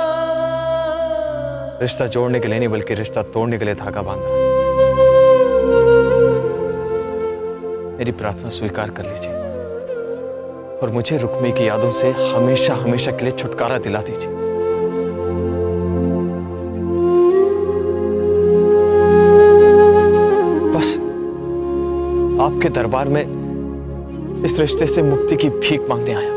रिश्ता जोड़ने के लिए नहीं, बल्कि रिश्ता तोड़ने के लिए धागा बांध रहा है। मेरी प्रार्थना स्वीकार कर लीजिए और मुझे रुक्मी की यादों से हमेशा हमेशा के लिए छुटकारा दिला दीजिए। बस आपके दरबार में इस रिश्ते से मुक्ति की भीख मांगने आया।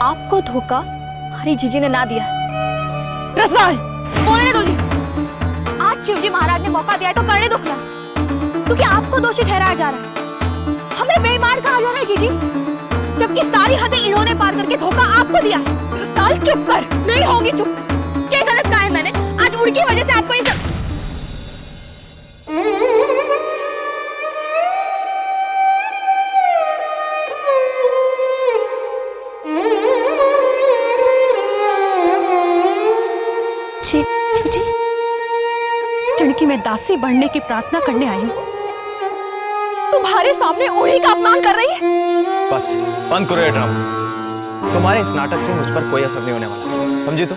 आपको धोखा हमारी जीजी ने ना दिया। रसाल बोलने दो जीजी। आज शिवजी महाराज ने मौका दिया है तो करने दो खुलासा, क्योंकि आपको दोषी ठहराया जा रहा है, हमें बेईमान कहा जा रहा है जीजी, जबकि सारी हदें इन्होंने पार करके धोखा आपको दिया। रसाल चुप कर। नहीं होगी चुप। क्या गलत कहा है मैंने? आज उनकी वजह से आपको ये सब। जिनकी मैं दासी बनने की प्रार्थना करने आई हूँ, तुम्हारे सामने उन्हीं का अपमान कर रही है। बस बंद करो ये ड्रामा। तुम्हारे इस नाटक से मुझ पर कोई असर नहीं होने वाला, समझी तो?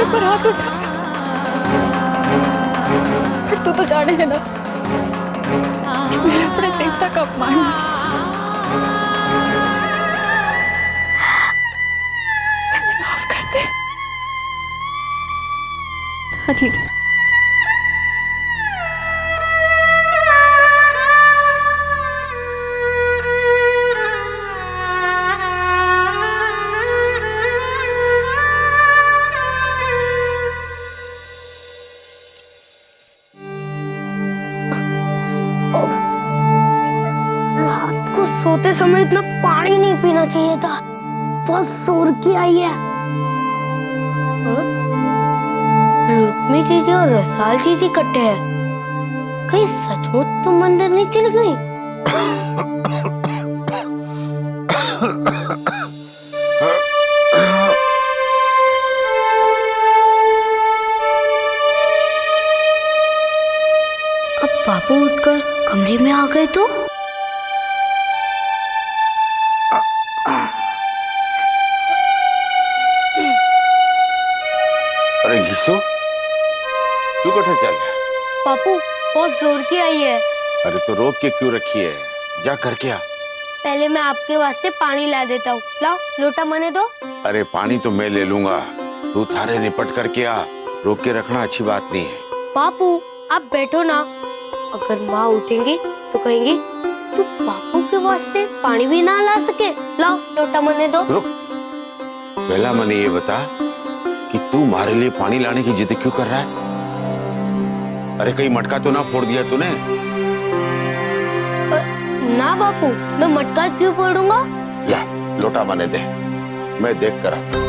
पर हाथ उठा, पर तू तो जाने है ना कि मैं अपने देवता का अपमान ना कर सकता। माफ कर दे। हाँ जी। सोते समय इतना पानी नहीं पीना चाहिए था, बस सो की आई है। रुक्मी जीजी और रसाल जीजी इकट्ठे हैं, कहीं सचमुच तुम मंदिर नहीं चल गई? अब बाबू उठकर कमरे में आ गए तो? रिसु, तू कटे चल। पापू बहुत जोर की आई है। अरे तो रोक के क्यों रखी है? जा करके आ। पहले मैं आपके वास्ते पानी ला देता हूँ। लाओ लोटा मने दो। अरे पानी तो मैं ले लूंगा, तू थारे निपट करके आ। रोक के रखना अच्छी बात नहीं है। पापू आप बैठो ना, अगर माँ उठेंगी तो कहेंगी तू पापू के वास्ते पानी भी ना ला सके। लाओ लोटा मने दो। रुक, पहला मैंने ये बता कि तू हमारे लिए पानी लाने की जिद क्यों कर रहा है? अरे कहीं मटका तो ना फोड़ दिया तूने? ना बापू, मैं मटका क्यों फोड़ूंगा? ला लोटा मने दे, मैं देख कर आता हूं।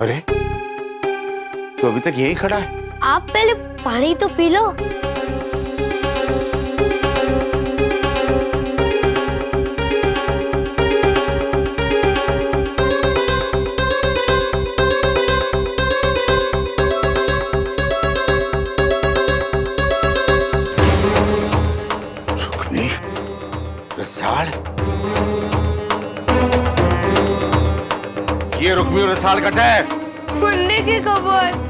अरे तो अभी तक यहीं खड़ा है? आप पहले पानी तो पी लो। रुक्मी, रसाल, ये रुक्मी और रसाल कटा है। मुन्ने की खबर।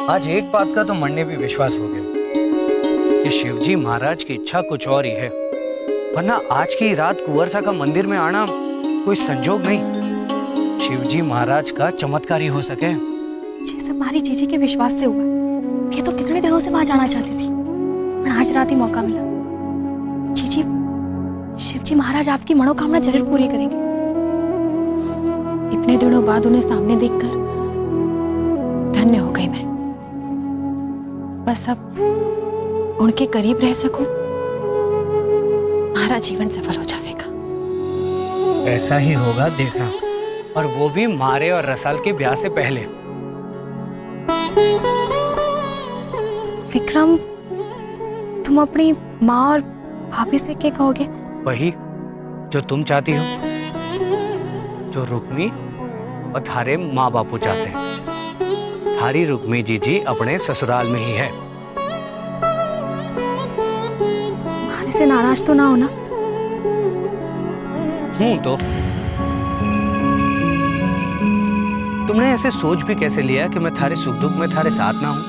आज एक बात का तो मन में भी विश्वास हो गया कि शिवजी महाराज की इच्छा कुछ और ही है, वरना आज की रात कुंवरसा का मंदिर में आना कोई संजोग नहीं, शिवजी महाराज का चमत्कार ही हो सके। ये सब हमारी जीजी के विश्वास से हुआ। ये तो कितने दिनों से वहां जाना चाहती थी, पर आज रात ही मौका मिला। जीजी, शिवजी महाराज आपकी मनोकामना जरूर पूरी करेंगे। इतने दिनों बाद उन्हें सामने देखकर धन्य हो गई मैं। बस अब उनके करीब रह सकूं, हमारा जीवन सफल हो जाएगा। ऐसा ही होगा देखना, और वो भी मारे और रसाल के ब्याह से पहले। विक्रम, तुम अपनी माँ और भाभी से क्या कहोगे? वही जो तुम चाहती हो, जो रुक्मी और थारे माँ बापू चाहते हैं। थारी रुक्मी जीजी अपने ससुराल में ही है। हमारे से नाराज तो ना हो ना? हूं तो। तुमने ऐसे सोच भी कैसे लिया कि मैं थारे सुख दुख में थारे साथ ना हूं?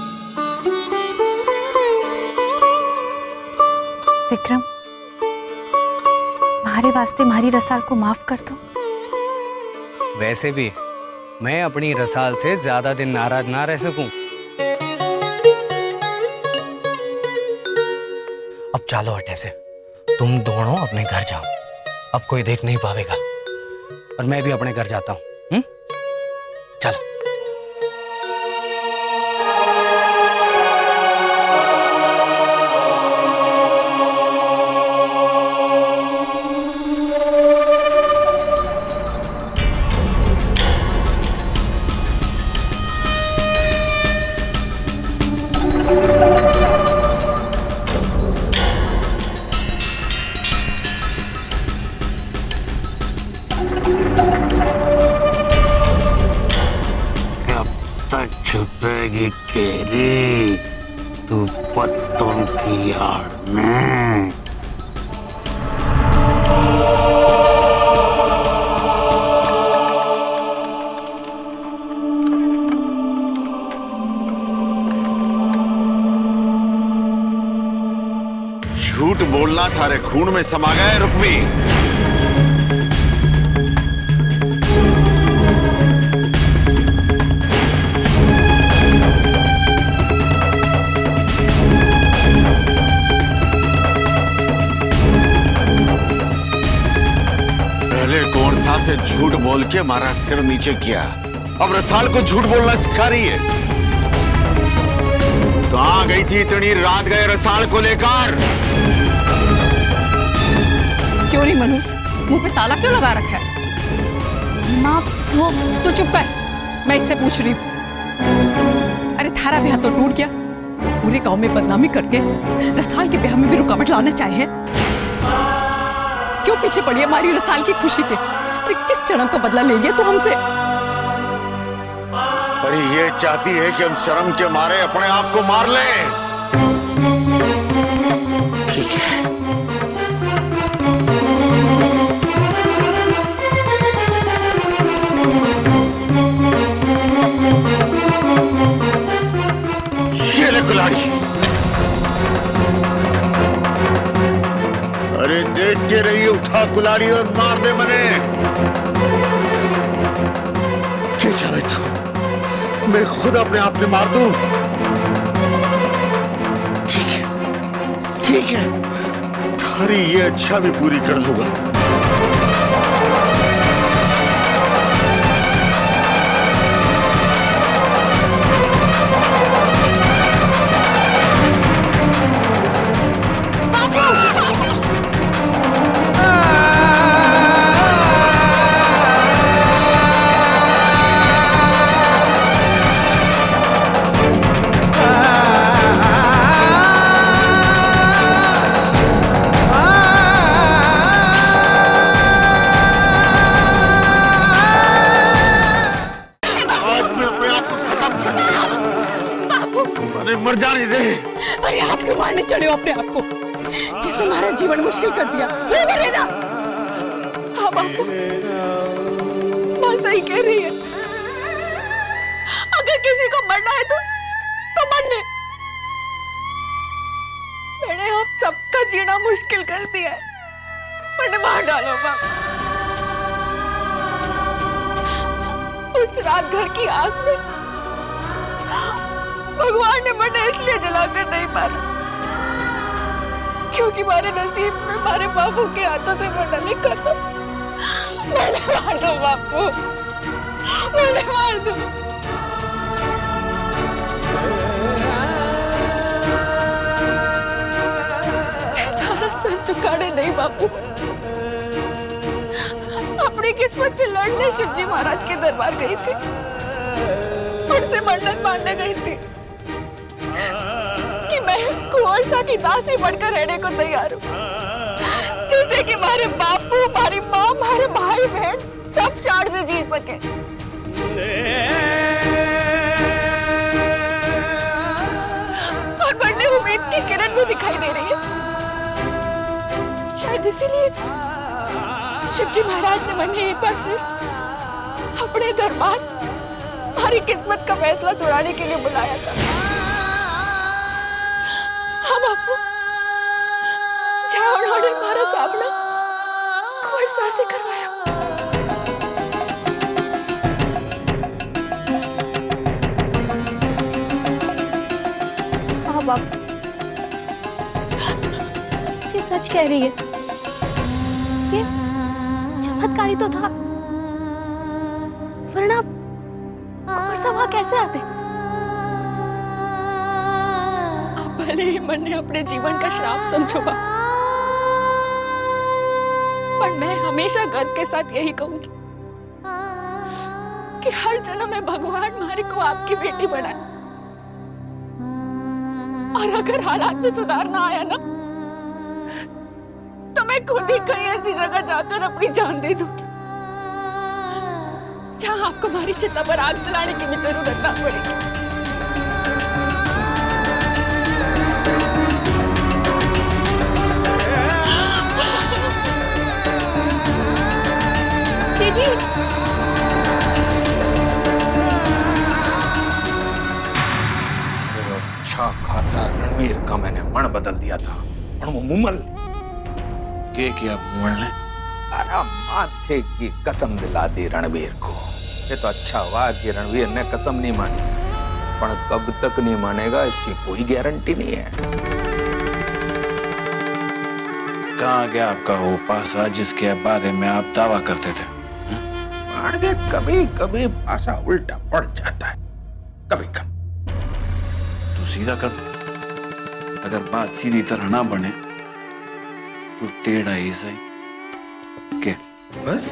विक्रम, हमारे वास्ते हमारी रसाल को माफ कर दो। वैसे भी मैं अपनी रसाल से ज्यादा दिन नाराज ना रह सकूं। अब चलो हटे से, तुम दोनों अपने घर जाओ, अब कोई देख नहीं पाएगा, और मैं भी अपने घर जाता हूं। चलो। छुपेगी तेरी तू पत्तों की आड़ में। झूठ बोलना थारे खून में समा गया है रुक्मी। से झूठ बोल के हमारा सिर नीचे किया, अब रसाल को झूठ बोलना सिखा रही है। कहां गई थी इतनी रात गए रसाल को लेकर? क्यों नहीं मनुष, मुंह पे ताला क्यों लगा रखा है? माँ वो तू चुप कर, मैं इससे पूछ रही हूँ। अरे थारा ब्याह तो टूट गया, पूरे गांव में बदनामी करके रसाल के ब्याह में भी रुकावट लाना चाहे। क्यों पीछे पड़ी है हमारी रसाल की खुशी के? अरे किस जन्म का बदला ले लिया तू हमसे? अरे ये चाहती है कि हम शर्म के मारे अपने आप को मार लें। ठीक है, ये ले कुल्हाड़ी। अरे देख के रही, उठा कुल्हाड़ी और मार दे मने। क्या चाहे तू? मैं खुद अपने आप में मार दूं? ठीक है, ठीक है, थारी ये अच्छा भी पूरी कर लूंगा। मर जाने दे। अरे आप क्यों मारने चढ़े हो अपने आप को, जिसने हमारा जीवन मुश्किल कर दिया? वो मरे ना। हाँ बापू, माँ सही कह रही है। अगर किसी को मरना है तो मरने। मैंने आप सबका जीना मुश्किल कर दिया है, मैंने मार डालो बापू। उस रात घर की आग में भगवान ने मरना इसलिए जलाकर नहीं मारा क्योंकि हमारे नसीब में हमारे बापू के हाथों से मरना लिखा था। मैंने मार दो बापू, मैंने मार दो। तारा सर झुकाने नहीं बापू, अपनी किस्मत से लड़ने शिवजी महाराज के दरबार गई थी, उनसे मन्नत मांगने गई थी कि मैं कुंवर सा की दासी बनकर रहने को तैयार हूँ, जिससे कि हमारे बापू, हमारी माँ, हमारे भाई बहन सब शान से जी सके। और बढ़ने उम्मीद की किरण भी दिखाई दे रही है। शायद इसीलिए शिवजी महाराज ने मैंने एक बार फिर अपने दरबार हमारी किस्मत का फैसला सुनाने के लिए बुलाया था। हाँ बापू, जहाँ उन्होंने हमारा सामना कुंवर साहब से करवाया। हाँ बापू, ये सच कह रही है। ये चमत्कारी तो था, वरना कुंवर साहब वहां कैसे आते? भले ही मन ने अपने जीवन का श्राप समझो बापू, पर मैं हमेशा गर्व के साथ यही कहूंगी कि हर जन्म में भगवान हमारे को आपकी बेटी बनाए। और अगर हालात में सुधार ना आया ना, तो मैं खुद ही कहीं ऐसी जगह जाकर अपनी जान दे दूंगी जहां आपको हमारी चिता पर आग जलाने की भी जरूरत ना पड़ेगी। जी अच्छा खासा रणवीर का मैंने मन बदल दिया था, और वो मुमल के किया मुमल ने? अरे माथे की कसम दिला दी रणवीर को। ये तो अच्छा हुआ कि रणवीर ने कसम नहीं मानी, पर कब तक नहीं मानेगा इसकी कोई गारंटी नहीं है। कहाँ गया आपका वो पासा जिसके बारे में आप दावा करते थे? कभी कभी पासा उल्टा पड़ जाता है, कभी कभी। तो सीधा कर दो, अगर बात सीधी तरह ना बने तो टेढ़ा ही सही। के बस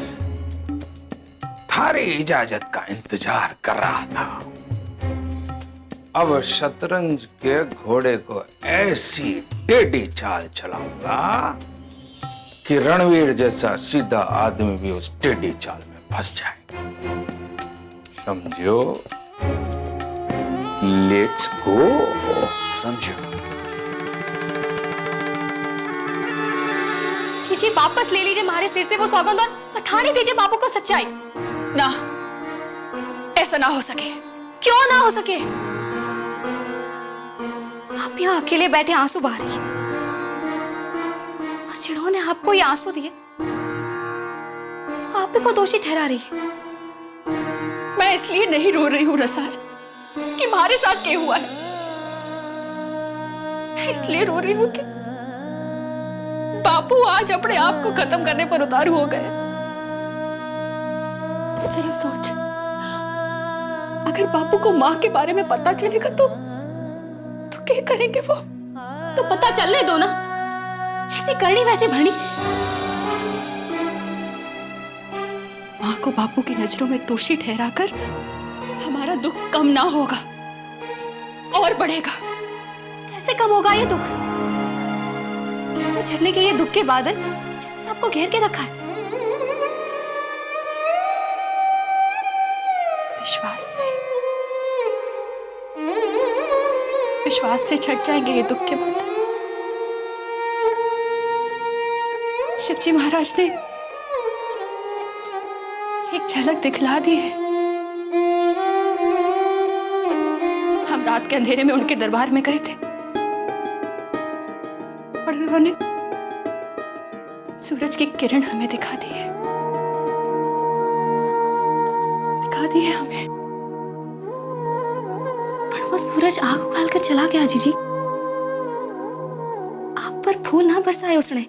थारी इजाजत का इंतजार कर रहा था। अब शतरंज के घोड़े को ऐसी टेढ़ी चाल चलाऊंगा कि रणवीर जैसा सीधा आदमी भी उस टेढ़ी चाल में फंस जाए। समझो? Let's go. समझो। जी वापस ले लीजिए हमारे सिर से वो सौगंध और बताने दीजिए बाबू को सच्चाई। ना, ऐसा ना हो सके। क्यों ना हो सके? आप यहाँ अकेले बैठे आंसू बहा रही हैं और जिन्होंने आपको ये आंसू दिए वो आप ही को दोषी ठहरा रही है। मैं इसलिए नहीं रो रही हूँ रसाल कि हमारे साथ क्या हुआ है। मैं इसलिए रो रही हूँ कि बापू आज अपने आप को खत्म करने पर उतारू हो गए। चलो सोच, अगर बापू को माँ के बारे में पता चलेगा तो क्या करेंगे वो? तो पता चलने दो ना, जैसे करनी वैसे भरनी। माँ को बापू की नजरों में दोषी ठहराकर हमारा दुख कम ना होगा और बढ़ेगा। कैसे कम होगा ये दुख? कैसे झड़ने के ये दुख के बादल जिन्होंने आपको घेर के रखा है? विश्वास से छट जाएंगे ये दुख के बादल। शिवजी महाराज ने एक झलक दिखला दी है। हम रात के अंधेरे में उनके दरबार में गए थे और उन्होंने सूरज की किरण हमें दिखा दी है। दिखा दी है हमें। पर वो सूरज आग उगाल कर चला गया जीजी। आप पर फूल ना बरसाए उसने।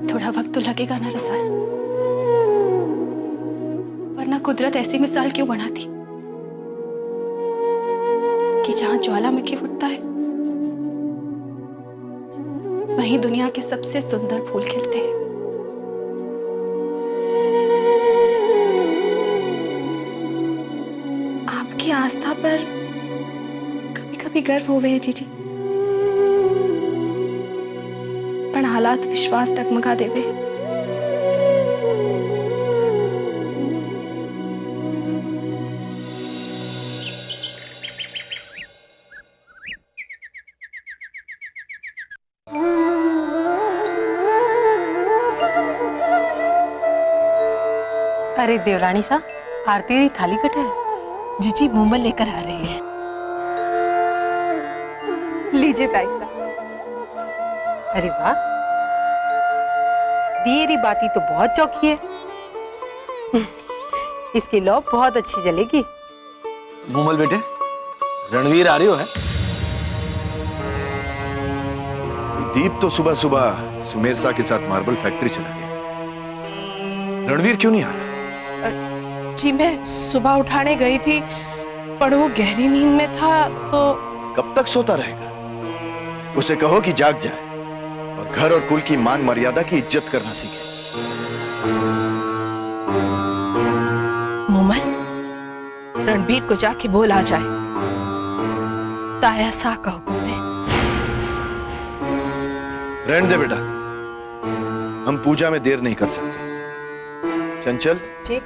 थोड़ा वक्त तो लगेगा ना रसाल, वरना कुदरत ऐसी मिसाल क्यों बनाती कि जहां ज्वालामुखी फूटता है वहीं दुनिया के सबसे सुंदर फूल खिलते हैं। आपकी आस्था पर कभी कभी गर्व होवे है जीजी, पर हालात विश्वास डगमगा देवे। अरे देवरानी सा, आरती री थाली कट है। जीजी मूमल लेकर आ रही है। लीजिए ताई सा। अरे वाह, दिए बाती तो बहुत चौकी है। इसकी लौ बहुत अच्छी जलेगी। मूमल बेटे, रणवीर आ रही हो है? दीप तो सुबह सुबह सुमेर सा के साथ मार्बल फैक्ट्री चला गया। रणवीर क्यों नहीं आ रहा? जी मैं सुबह उठाने गई थी पर वो गहरी नींद में था तो। कब तक सोता रहेगा? उसे कहो कि जाग जाए और घर और कुल की मान मर्यादा की इज्जत करना सीखे। मूमल, रणबीर को जाके बोल आ जाए, ताया सा का हुक्म है। रहने दे बेटा, हम पूजा में देर नहीं कर सकते। चंचल जी,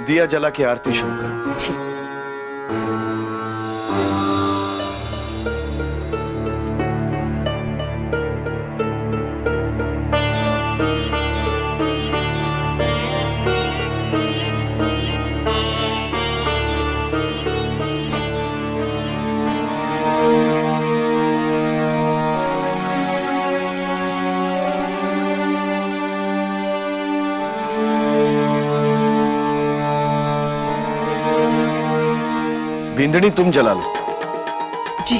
दिया जला के आरती शुरू करो। जी। बिंदनी तुम जला लो। जी।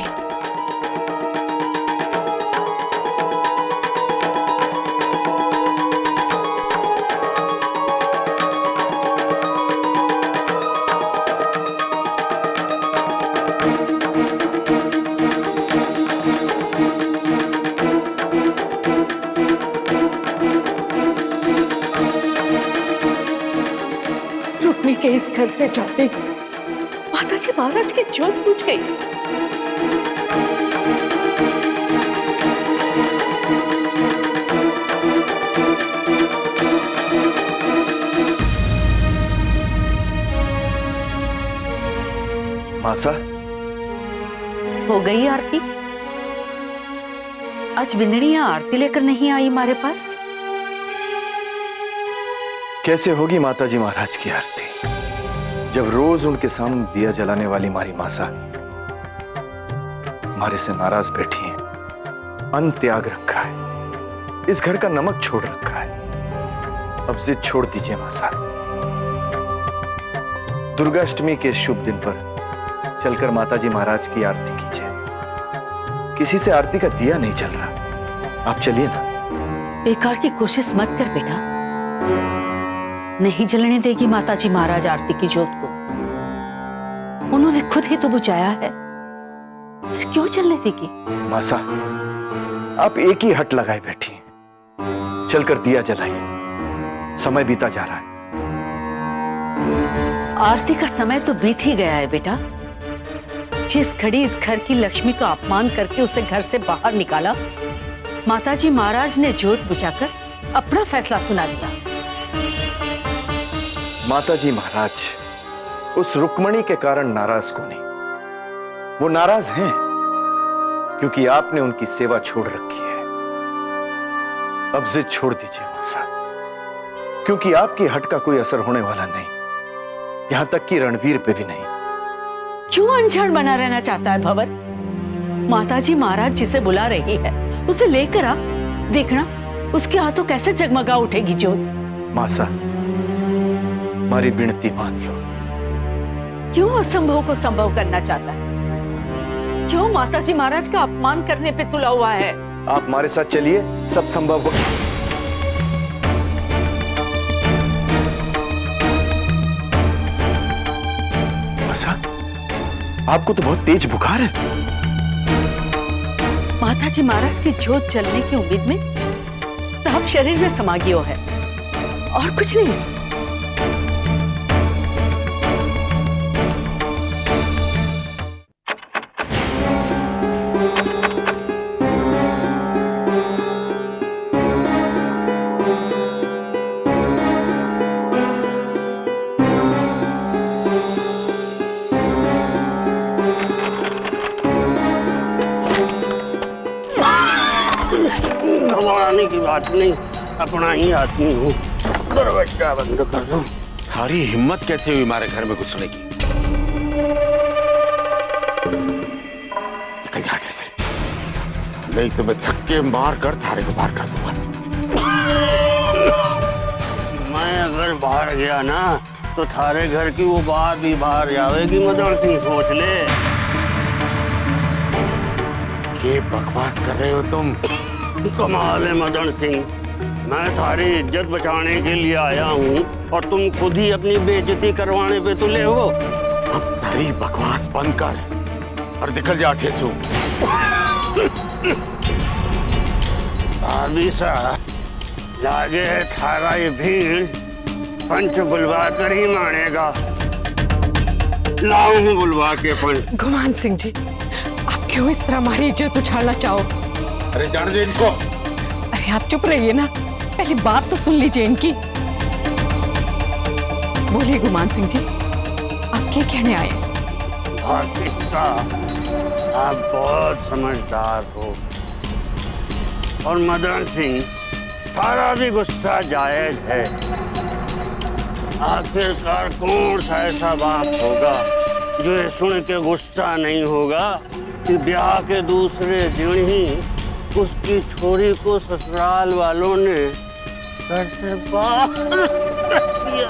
रुक्मी के इस घर से जाते माताजी महाराज की जोत बुझ गई। मासा, हो गई आरती? आज बिंदनी यहाँ आरती लेकर नहीं आई हमारे पास? कैसे होगी माताजी महाराज की आरती जब रोज उनके सामने दिया जलाने वाली हमारी मासा हमारे से नाराज बैठी है, अन्न त्याग रखा है, इस घर का नमक छोड़ रखा है। अब जिद छोड़ दीजिए मासा। दुर्गाष्टमी के शुभ दिन पर चलकर माताजी महाराज की आरती कीजिए। किसी से आरती का दिया नहीं जल रहा, आप चलिए ना। बेकार की कोशिश मत कर बेटा, नहीं जलने देगी माताजी महाराज आरती की जोत को। उन्होंने खुद ही तो बुझाया है, फिर क्यों जलने देगी? मासा, आप एक ही हट लगाए बैठी हैं। चलकर दिया जलाइए, समय बीता जा रहा है। आरती का समय तो बीत ही गया है बेटा। जिस घड़ी इस घर की लक्ष्मी का अपमान करके उसे घर से बाहर निकाला, माताजी महाराज ने जोत बुझाकर अपना फैसला सुना दिया। माताजी महाराज उस रुक्मणी के कारण नाराज को नहीं, वो नाराज हैं क्योंकि आपने उनकी सेवा छोड़ रखी है। अब जिद छोड़ दीजिए मासा, क्योंकि आपकी हट का कोई असर होने वाला नहीं, यहां तक कि रणवीर पे भी नहीं। क्यों अनजान बना रहना चाहता है भंवर? माताजी महाराज जिसे बुला रही है उसे लेकर आ, देखना उसके हाथों कैसे जगमगा उठेगी जोत। मासा, हमारी विनती मान लो। क्यों असंभव को संभव करना चाहता है? क्यों माताजी महाराज का अपमान करने पे तुला हुआ है? आप हमारे साथ चलिए, सब संभव हो। मासा, आपको तो बहुत तेज बुखार है। माताजी महाराज की जोत जलने की उम्मीद में ताप शरीर में समा गया है और कुछ नहीं। घबराने की बात नहीं, अपना ही आदमी हूँ। दरवाजा बंद कर दो। थारी हिम्मत कैसे हुई हमारे घर में घुसने की? निकल जा कैसे, नहीं तो मैं धक्के मार कर थारे को बाहर कर दूंगा। मैं अगर बाहर गया ना तो थारे घर की वो बात भी बाहर जाएगी। मदन सिंह सोच ले। ये बकवास कर रहे हो तुम? कमाल है मदन सिंह, मैं थारी इज्जत बचाने के लिए आया हूँ और तुम खुद ही अपनी बेइज्जती करवाने पे तुले हो। अब तारी बकवास बंद कर और निकल जा ठेसू। अभी सा लागे है थारा ये भीड़ पंच बुलवा कर ही मानेगा। लाऊं बुलवा के पंच। गुमान सिंह जी, आप क्यों इस तरह हमारी इज्जत उछालना चाहो? अरे जाने दे इनको। अरे आप चुप रहिए ना, पहली बात तो सुन लीजिए इनकी। बोलिए गुमान सिंह जी, आप क्या कहने आए? आप बहुत समझदार हो और मदन सिंह थारा भी गुस्सा जायज है। आखिरकार कौन सा ऐसा बाप होगा जो ये सुन के गुस्सा नहीं होगा कि ब्याह के दूसरे दिन ही उसकी छोरी को ससुराल वालों ने घर से बाहर रख दिया।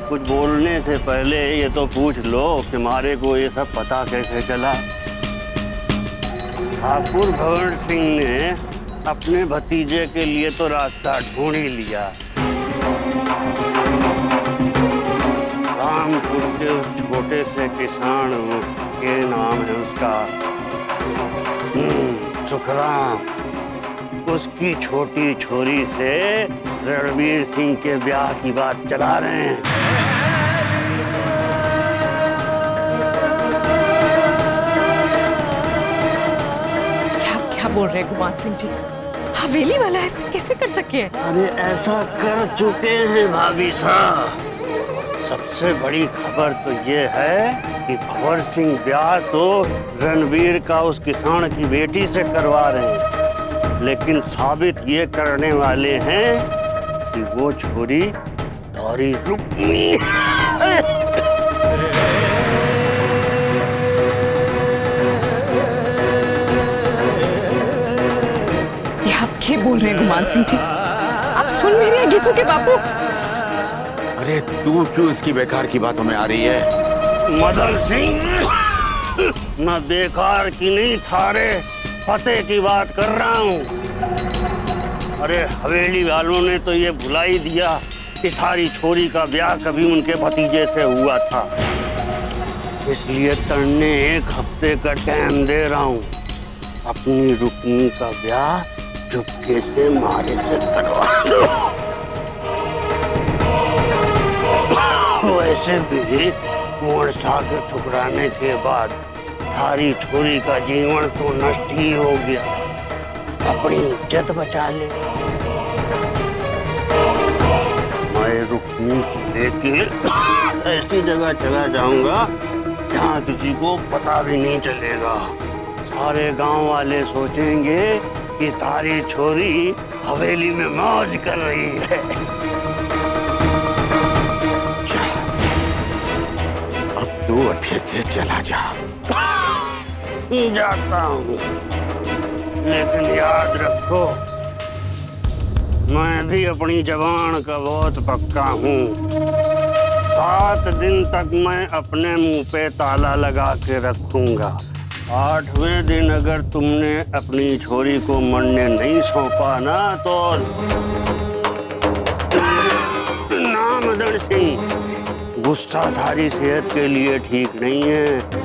कुछ बोलने से पहले ये तो पूछ लो कि हमारे को ये सब पता कैसे चला। ठाकुर भवन सिंह ने अपने भतीजे के लिए तो रास्ता ढूंढ ही लिया। रामपुर के उस छोटे से किसान के नाम है उसका सुखराम, उसकी छोटी छोरी से रणवीर सिंह के ब्याह की बात चला रहे हैं। बोल रहे हैं गुमान सिंह जी? हवेली वाला ऐसे कैसे कर सके? अरे ऐसा कर चुके हैं भाभी साहब। सबसे बड़ी खबर तो ये है कि भंवर सिंह ब्याह तो रणवीर का उस किसान की बेटी से करवा रहे हैं, लेकिन साबित ये करने वाले हैं कि वो छोरी तारी रुक्मी है। आप क्या बोल रहे हैं गुमान सिंह जी? आप सुन मेरे अगीसू के बापू। अरे तू क्यों इसकी बेकार की बातों में आ रही है? मदन सिंह, मैं बेकार की नहीं थारे पते की बात कर रहा हूँ। अरे हवेली वालों ने तो ये भुला ही दिया कि थारी छोरी का ब्याह कभी उनके भतीजे से हुआ था। इसलिए तन्ने 1 हफ्ते का टाइम दे रहा हूँ। अपनी रुक्मी का ब्याह चुपके से मारे से करवा दो। वैसे भी कुंवर शाह के ठुकराने के बाद थारी छोरी का जीवन तो नष्ट ही हो गया। अपनी इज्जत बचा ले। मैं रुक्मी लेके ऐसी जगह चला जाऊंगा जहाँ किसी को पता भी नहीं चलेगा। सारे गांव वाले सोचेंगे कि तारी छोरी हवेली में मौज कर रही है। अब तू अड्डे से चला जा। जाता हूँ, लेकिन याद रखो मैं भी अपनी जबान का बहुत पक्का हूँ। 7 दिन तक मैं अपने मुंह पे ताला लगा के रखूंगा। 8वें दिन अगर तुमने अपनी छोरी को मरने नहीं सौंपा ना तो ना मदन सिंह, गुस्सा थारी सेहत के लिए ठीक नहीं है।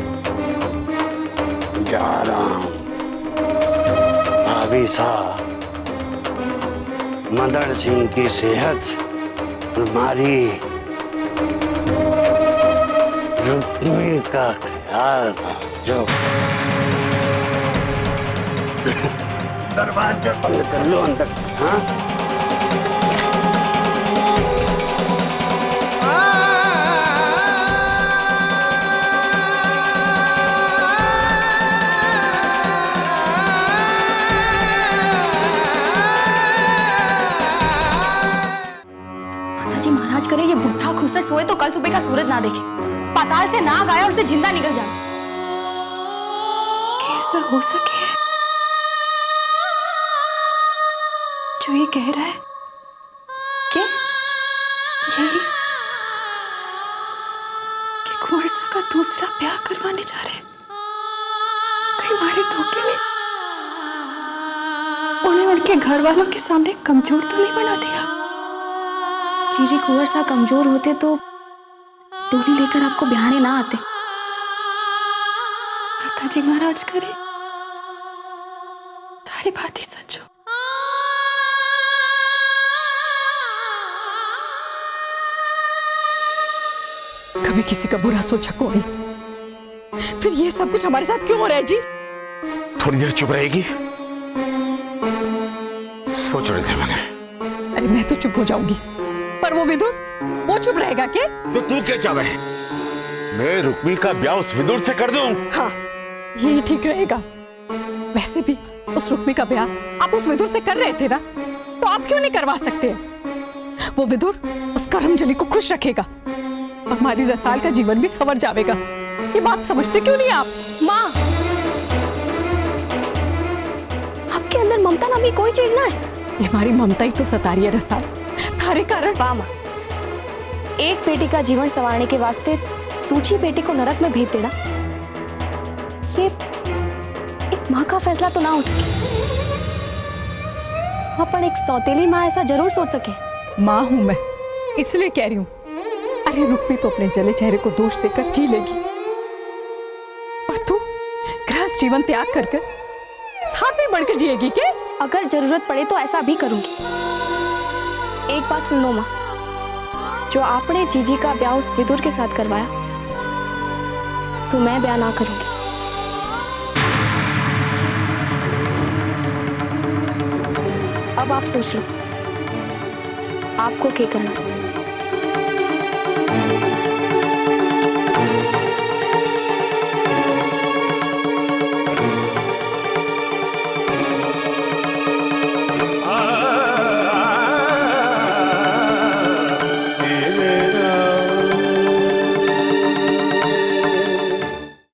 जा रहा हूं। भाभी साहब, मदन सिंह की सेहत हमारी रुक्मी का ख्याल जो दरवाजा बंद कर लो अंदर। हाँ जी महाराज करे ये बुढ़ा खुसट सोए तो कल सुबह का सूरज ना देखे, पाताल से नाग आया और उसे जिंदा निकल जाए। कैसा हो सके जो ये कह रहा है? क्या? यही कि कुंवर सा का दूसरा ब्याह करवाने जा रहे। कहीं मारे धोखे में उन्हें उनके घर वालों के सामने कमजोर तो नहीं बना दिया? जी कुंवर सा कमजोर होते तो डोली लेकर आपको ब्याहने ना आते। माताजी महाराज करे तारी बात ही सच हो। कभी किसी का बुरा सोचा कोई, फिर ये सब कुछ हमारे साथ क्यों हो रहा है जी? थोड़ी देर चुप रहेगी? सोच रहे थे मैंने। अरे मैं तो चुप हो जाऊंगी, पर वो विदुर, वो चुप रहेगा क्या? तो तू क्या चाहे? मैं रुक्मी का ब्याह उस विदुर से कर दूं? हाँ, यही ठीक रहेगा। वैसे भी उस रुक्मी का ब्याह आप उस विदुर से कर रहे थे ना, तो आप क्यों नहीं करवा सकते? वो विदुर उस करमजली को खुश रखेगा, हमारी रसाल का जीवन भी संवर जाएगा। ये बात समझते क्यों नहीं आप? माँ, आपके अंदर ममता नामी कोई चीज ना है। ये हमारी ममता ही तो सता रही है रसाल, थारे कारण। माँ, एक बेटी का जीवन संवारने के वास्ते दूसरी बेटी को नरक में भेज देना, ये एक माँ का फैसला तो ना हो सके। अपन एक सौतेली माँ ऐसा जरूर सोच सके। माँ हूं मैं, इसलिए कह रही हूँ। अरे रुक्मी तो अपने जले चेहरे को दोष देकर जी लेगी, और तू गृहस्थ जीवन त्याग कर साथ में बढ़कर जिएगी क्या? अगर जरूरत पड़े तो ऐसा भी करूंगी। एक बात सुन लो माँ, जो आपने जीजी का ब्याह उस विदुर के साथ करवाया, तो मैं ब्याह ना करूंगी। अब आप सोच लो आपको क्या करना।